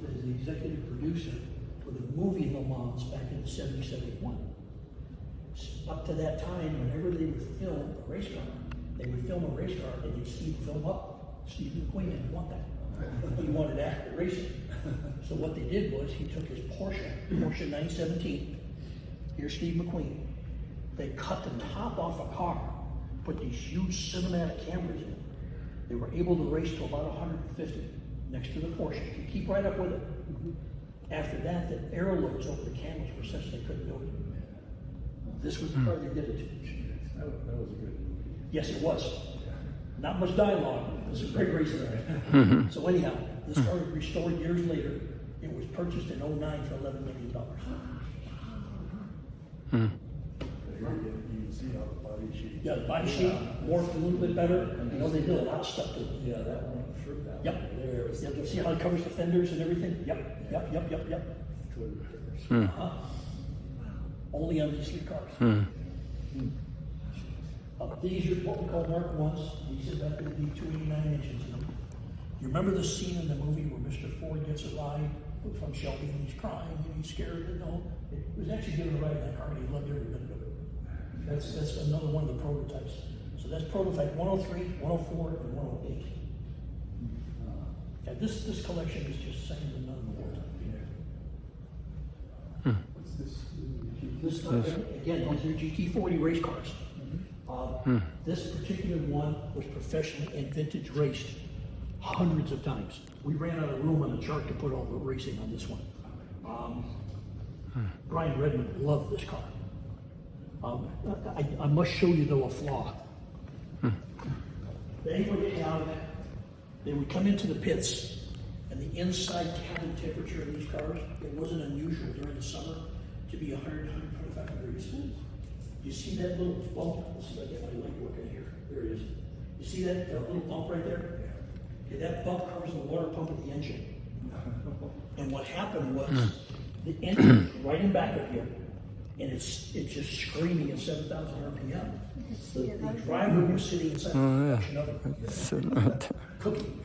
the executive producer for the movie Le Mans back in 70-71. Up to that time, whenever they would film a race car, they would film a race car and they'd speed the film up. Steve McQueen didn't want that. He wanted accurate racing. So what they did was he took his Porsche 917. Here's Steve McQueen. They cut the top off a car, put these huge cinematic cameras in. They were able to race to about 150 next to the Porsche. You keep right up with it. After that, the air loads over the cameras were such they couldn't do it. This was the car they did it to. That was a good movie. Yes, it was. Not much dialogue. It was a great racing. So anyhow, this car was restored years later. It was purchased in 09 for $11 million. You can see how the body shape. Yeah, the body shape morphed a little bit better. You know, they did a lot of stuff to it. Yeah, that one on the fruit down Yep. there is Yeah, you see how it covers the fenders and everything? Yep. totally different. Only on these 3 cars. These are what we call Mark Ones. These have got the 289 engines in them. You remember the scene in the movie where Mr. Ford gets a ride from Shelby and he's crying and he's scared and all? It was actually given a ride in that car and he loved every minute of it. That's another one of the prototypes. So that's prototype 103, 104, and 108. Yeah, this collection is just second to none in the world. what's this? This, again, those are GT40 race cars. This particular one was professionally and vintage raced hundreds of times. We ran out of room on the chart to put all the racing on this one. Brian Redmond loved this car. I must show you though a flaw. They would come into the pits and the inside cabin temperature of these cars, it wasn't unusual during the summer to be 100, 125 degrees. You see that little bump? Let's see if I get my light working here. There it is. You see that little bump right there? Okay, that bump covers the water pump of the engine. And what happened was the engine was right in back of you, and it's just screaming at 7,000 RPM. The driver was sitting inside the production oven, cooking.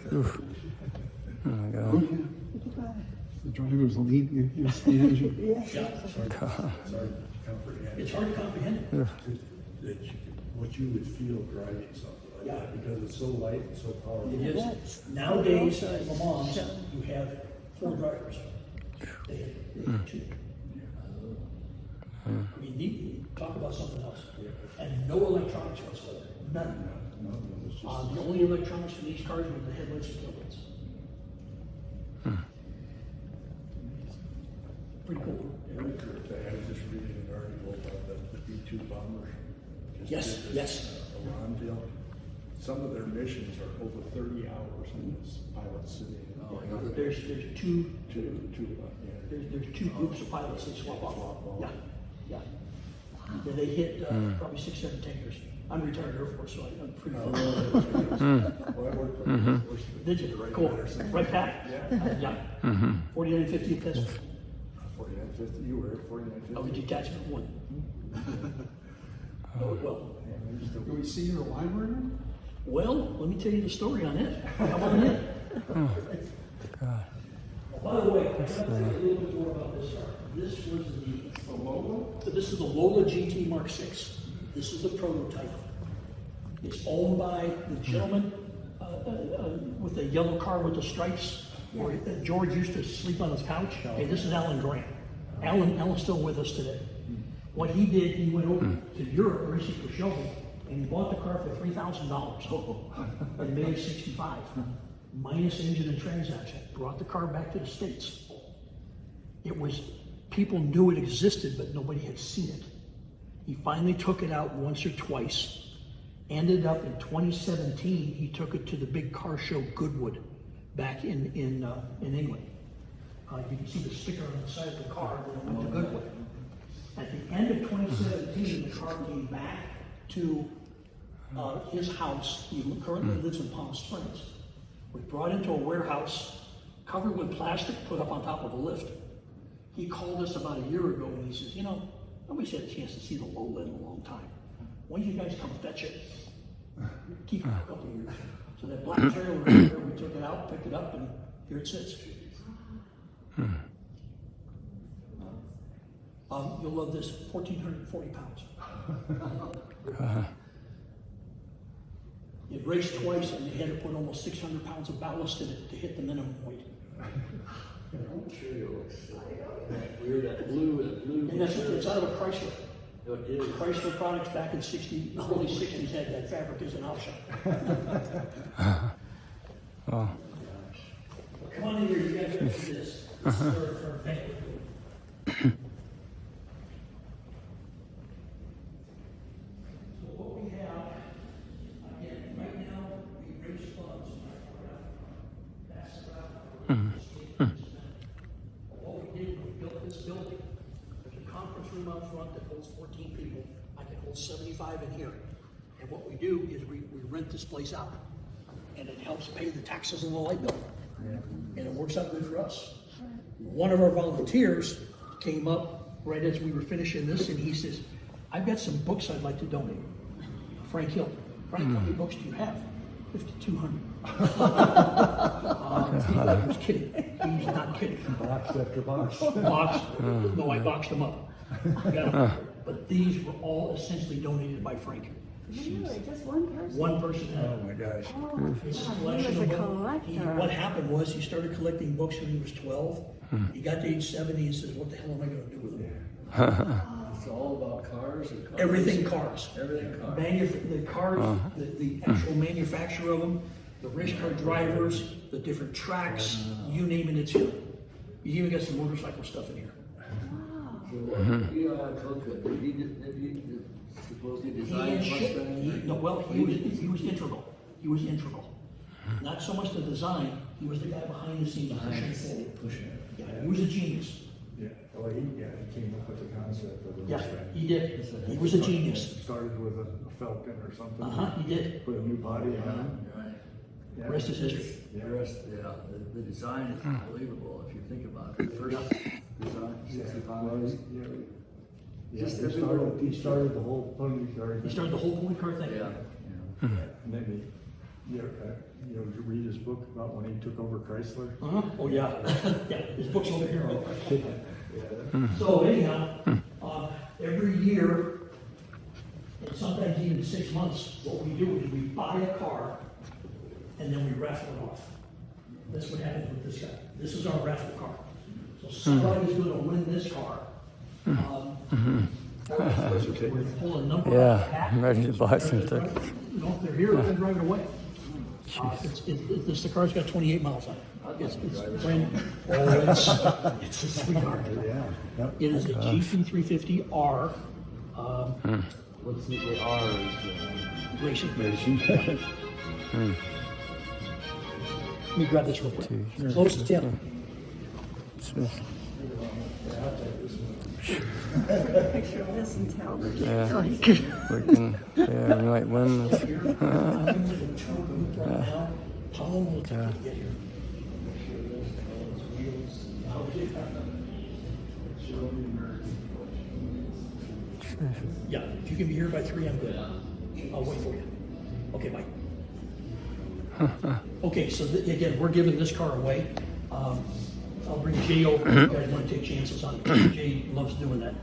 Oh my God. The driver's leading against the engine. Yeah, it's hard to comprehend. What you would feel driving something like that, because it's so light and so powerful. It is. Nowadays, at Le Mans, you have 4 drivers. They have 2. I mean, talk about something else. And no electronics whatsoever. None. The only electronics in these cars were the headlights and taillights. Pretty cool. I was just reading an article about the B-2 bomber. Yes, yes. A Ronville. Some of their missions are over 30 hours and this pilot sitting. There's two groups of pilots that swap off. Yeah. Then they hit probably 6, 7 tankers. I'm retired Air Force, so I'm pretty familiar. Well, I worked for the Air Force. Did you? Cool. Right back? Yeah. 49 and 50 pistol. 4950, you were at 4950. of the detachment one. Oh, well, Do we see your library? well, let me tell you the story on it. Come on in. By the way, I got to tell you a little bit more about this car. This was the Lola? This is the Lola GT Mark VI. This is the prototype. It's owned by the gentleman with the yellow car with the stripes, where George used to sleep on his couch. Hey, this is Alan Grant. Alan's still with us today. What he did, he went over to Europe, racing for Shelby, and he bought the car for $3,000 in May of '65, minus engine and transaction. Brought the car back to the States. It was, people knew it existed, but nobody had seen it. He finally took it out once or twice. Ended up in 2017, he took it to the big car show Goodwood back in England. You can see the sticker on the side of the car that went to Goodwood. At the end of 2017, the car came back to his house. He currently lives in Palm Springs. Was brought into a warehouse, covered with plastic, put up on top of a lift. He called us about a year ago and he says, you know, nobody's had a chance to see the Lola in a long time. When do you guys come fetch it? Keep it for a couple of years. So that black trailer right there, we took it out, picked it up, and here it sits. You'll love this, 1,440 pounds. It raced twice and they had to put almost 600 pounds of ballast in it to hit the minimum weight. I'm sure it looks weird, that blue. And that's, it's out of a Chrysler. It is. Chrysler products back in the early 60s had that fabric as an option. Oh, Come on in here, you guys ready for this? This is for a banquet. So what we have, again, right now, we raise funds. That's about what we did, we built this building. There's a conference room out front that holds 14 people. I can hold 75 in here. And what we do is we rent this place out. And it helps pay the taxes and the light bill. And it works out good for us. One of our volunteers came up right as we were finishing this and he says, I've got some books I'd like to donate. Frank Hill. Frank, how many books do you have? 5,200. He thought he was kidding. He's not kidding. Box after box. No, I boxed them up. Got 'em. But these were all essentially donated by Frank. Really, just one person? One person had Oh my gosh. It's a God, collection he was a of them. collector. What happened was he started collecting books when he was 12. He got to age 70 and says, what the hell am I going to do with them? It's all about cars and cars. Everything cars. Everything cars. The cars, the actual manufacturer of them, the race car drivers, the different tracks, you name it, it's here. You even got some motorcycle stuff in here. Eli Coca, did he supposedly design Mustang? He was integral. He was integral. Not so much the design, he was the guy behind the scenes pushing it forward. Pushing it. Yeah, he was a genius. Yeah, well, he came up with the concept of the Yeah, Mustang. he did. He was a genius. Started with a Falcon or something. He did. Put a new body on it. Right. Yeah. Rest is history. The rest, the design is unbelievable if you think about it. The first design, 65. Yeah, he started the whole pony car. He started the whole point car thing. Yeah. And then you read his book about when he took over Chrysler. Oh, yeah. Yeah, his book's over here. So anyhow, every year, and sometimes even 6 months, what we do is we buy a car and then we raffle it off. That's what happens with this guy. This is our raffle car. So somebody's gonna win this car. We pull a number out of the yeah, hat. I'm ready to buy some stuff. You know, if they're here, they're driving away. The car's got 28 miles on it. It's brand new. Oh, it's a sweetheart. Yeah. It is a GP350R What's the R is racing. the Let me grab this real quick. Close to 10. Picture of this and tell. Yeah, we can, yeah, we might win this. How long will it take you to get here? Yeah, if you can be here by 3, I'm good. I'll wait for you. Okay, bye. Okay, so again, we're giving this car away. I'll bring Jay over if you guys want to take chances on it. Jay loves doing that.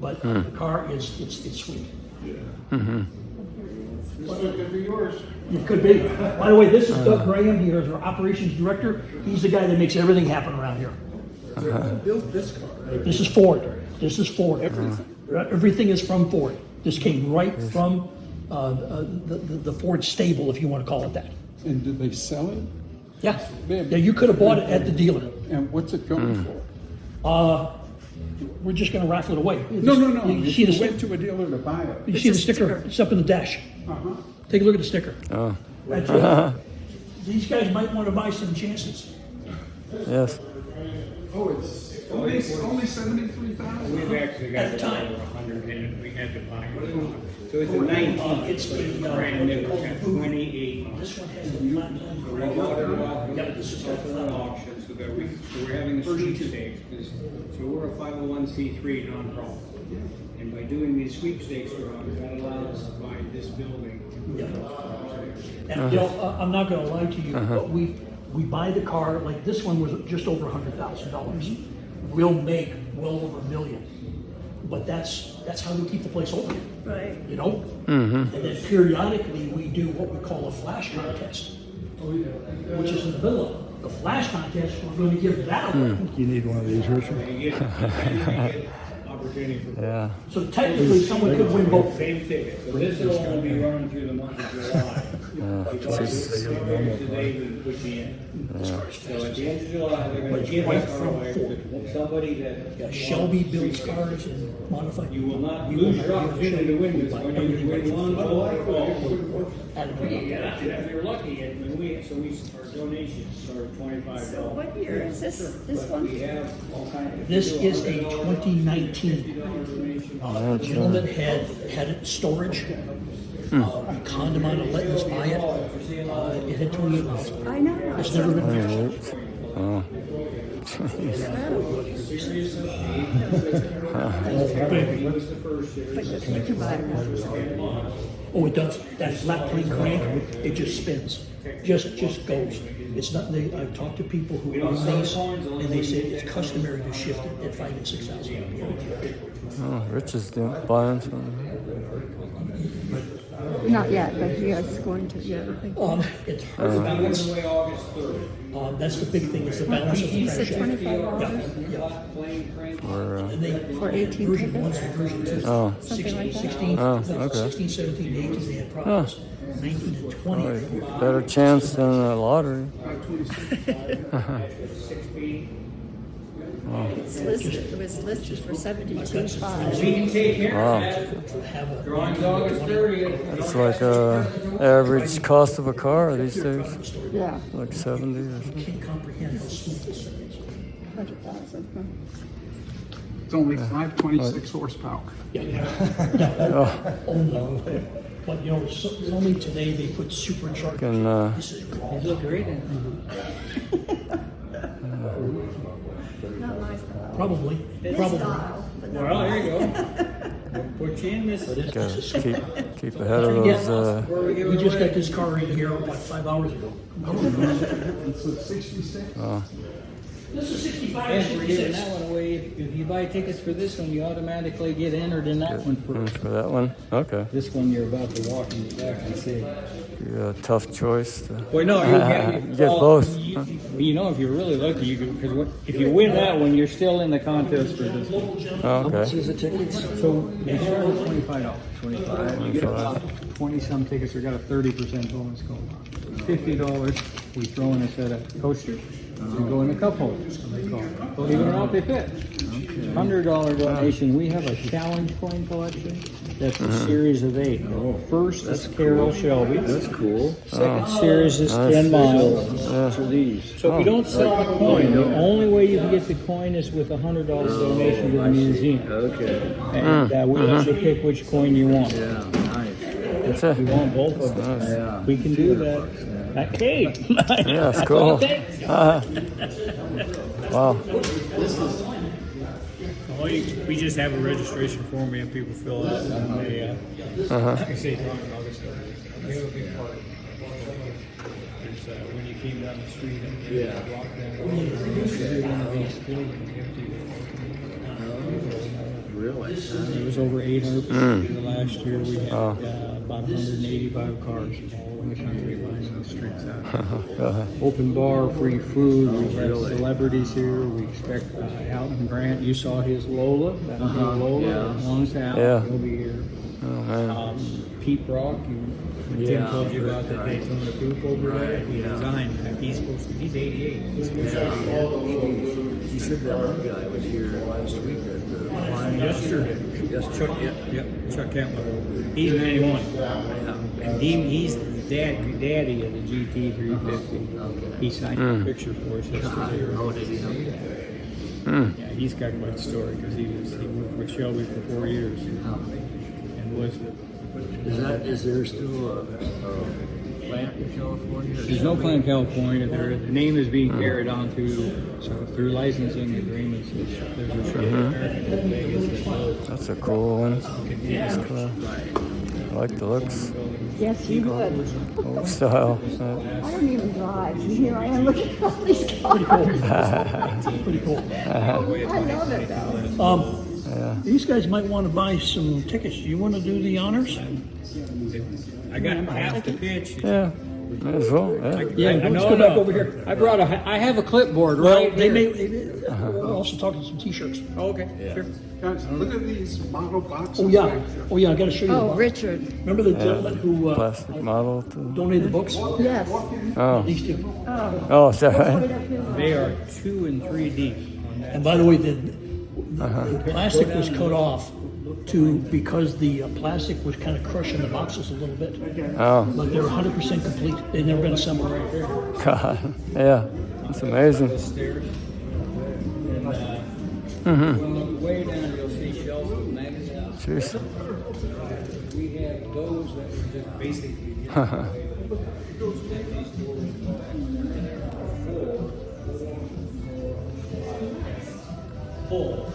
But the car it's sweet. This one could be yours. It could be. By the way, this is Doug Graham. He is our operations director. He's the guy that makes everything happen around here. Who built this car? This is Ford. This is Ford. Everything is from Ford. This came right from the Ford stable, if you want to call it that. And did they sell it? Yeah. Yeah, you could have bought it at the dealer. And what's it going for? We're just going to raffle it away. No. You If see the you went sticker? to a dealer to buy it. You see the sticker? It's up in the dash. Uh-huh. Take a look at the sticker. Oh, That's it. These guys might want to buy some chances. yes. Oh, it's only 73,000. We've actually got At the time. over 100 in it, we had to buy it. So it's a 19, It's the brand new, it's got 28. This one has the So we're walking Yeah, this is got an auction, so that we're having a sweepstakes. So we're a 501c3 nonprofit. And by doing these sweepstakes drawings, that allows us to buy this building. And you know, I'm not going to lie to you, but we buy the car, like this one was just over $100,000. We'll make well over $1 million. But that's how we keep the place open. Right. You know? And then periodically we do what we call a flash contest, which is in the middle of it. The flash contest, we're going to give that away. You need one of these, Richard? You get opportunity for Yeah. So technically, someone could win both. same ticket. So this will only be running through the month of July. Because it's the day we put you in. So at the end of July, they're going to give us our away to somebody that Shelby builds cars and modified. you will not lose your opportunity to win this one. You win one or all. If you're lucky, and our donations are $25. So what year is this one? We have all kinds of. This is a 2019. The gentleman had it in storage. We conned him out of letting us buy it. It had 28,000. I know. It's never been fixed. Oh. Oh, it does. That flat plane crank, it just spins. Just goes. It's not. I've talked to people who own these, and they say it's customary to shift it at 5,000 and 6,000 RPM. Oh, Rich is buying some. Not yet, but he is going to. Yeah, I think. It's hard to balance. Away August 3rd. That's the big thing. Is the balance of the You said crankshaft. $25 Flat plane crank. And they, for 18 version tickets? 1 and version 2. Oh. Something like that. 16, Oh, okay. 16, 17, 18, they had problems. 19 and 20. Oh, better chance than a lottery. 6 feet. It was listed for 72.5. We can take care Wow. of that. Have a Drawings August 30th. It's like average cost of a car these days, Yeah, like 70 or something. can't comprehend how smooth this thing is. 100,000. It's only 526 horsepower. Only. But you know, it's only today they put superchargers. Can, This is great. Look great. Not my style. Probably. His Probably. style, but not Well, there you mine. go. We'll put you in this. gotta keep ahead of those. We just got this car in here like 5 hours ago. It's a 66. This is 65 or And we're giving 66. that one away. If you buy tickets for this one, you automatically get entered in that one first. For that one, okay. This one you're about to walk in the back and see. Yeah, tough choice. Well, no, You get both. You know, if you're really lucky, you can, because if you win that one, you're still in the contest for this one. Oh, okay. the tickets? So they start at $25. 25. You get about 20-some tickets. We got a 30% bonus going on. $50. We throw in a set of coasters. They go in the cup holders. Believe it or not, they fit. $100 donation. We have a challenge coin collection. That's a series of 8. First is Carol Shelby. That's cool. Second series is 10 miles. For these. So if you don't sell the coin, the only way you can get the coin is with a $100 donation to the museum. Okay. And we let you pick which coin you want. Yeah, nice. That's it. We want both of them. Yeah. We can do that. Hey, Yeah, that's cool. Wow. Well, we just have a registration form we have people fill out, and they, like I say, talking about this stuff. We have a big part. It's, when you came down the street and walked down, one of these buildings empty. Really? It was over 800% the last year. We had about 185 cars all in the country lining the streets out. Open bar, free food. We have celebrities here. We expect Alton Grant. You saw his Lola. That Lola belongs to Alton. Yeah. He'll be here. Oh man. Pete Brock. Tim told you about the Daytona Coupe over there. He designed that. He's 88. He's supposed to be He said that one guy was here last week at the yesterday. Chuck, Chuck Kentler. He's 91. And he's the daddy of the GT350. He signed a picture for us yesterday. Oh, did he? Yeah, he's got quite a story because he worked with Shelby for 4 years and was the. Is there still a plant in California? There's no plant in California. The name is being carried on through licensing agreements. There's a American in Vegas that knows. That's a cool one. That's cool. I like the looks. Yes, you would. Old style. I don't even drive. And here I am looking at all these cars. Pretty cool. I love it though. These guys might want to buy some tickets. Do you want to do the honors? I got half the pitch. Yeah. Might as well. Yeah. Let's go back over here. I have a clipboard Well, right they here. may. We're also talking some T-shirts. Oh, okay, sure. Guys, look at these model boxes. Oh yeah. I got to show you. Oh, the box. Richard. Remember the gentleman who Plastic model. donated the books? Yes. Oh. These two. Oh, is that right? They are 2 and 3 deep on that. And by the way, the plastic was cut off because the plastic was kind of crushing the boxes a little bit. Oh, But they're 100% complete. They've never been assembled. God. Yeah. That's amazing. Stairs. And way down, you'll see shelves with magazines. Jeez. We have those that were just basically full.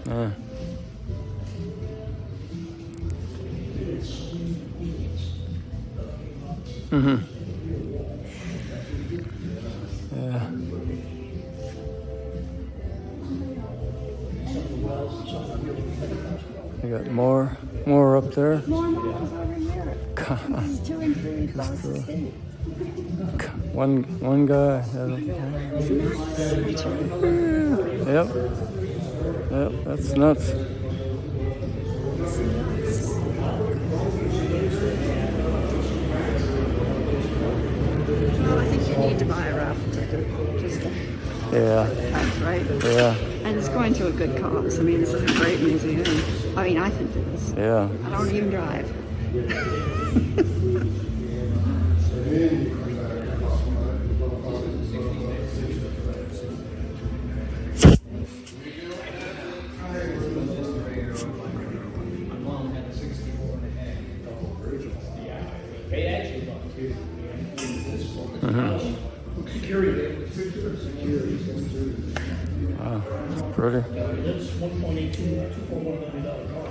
Yeah. Yeah. You got more up there. More models over here. This is 2 and 3 boxes deep. One guy. Yep. That's nuts. Well, I think you need to buy a raffle ticket. Just to, Yeah. that's right. Yeah. And it's going to a good cause. I mean, this is a great museum. I mean, I think it is. Yeah. I don't even drive. Wow. It's pretty. That's $1.82, $2.1 million car.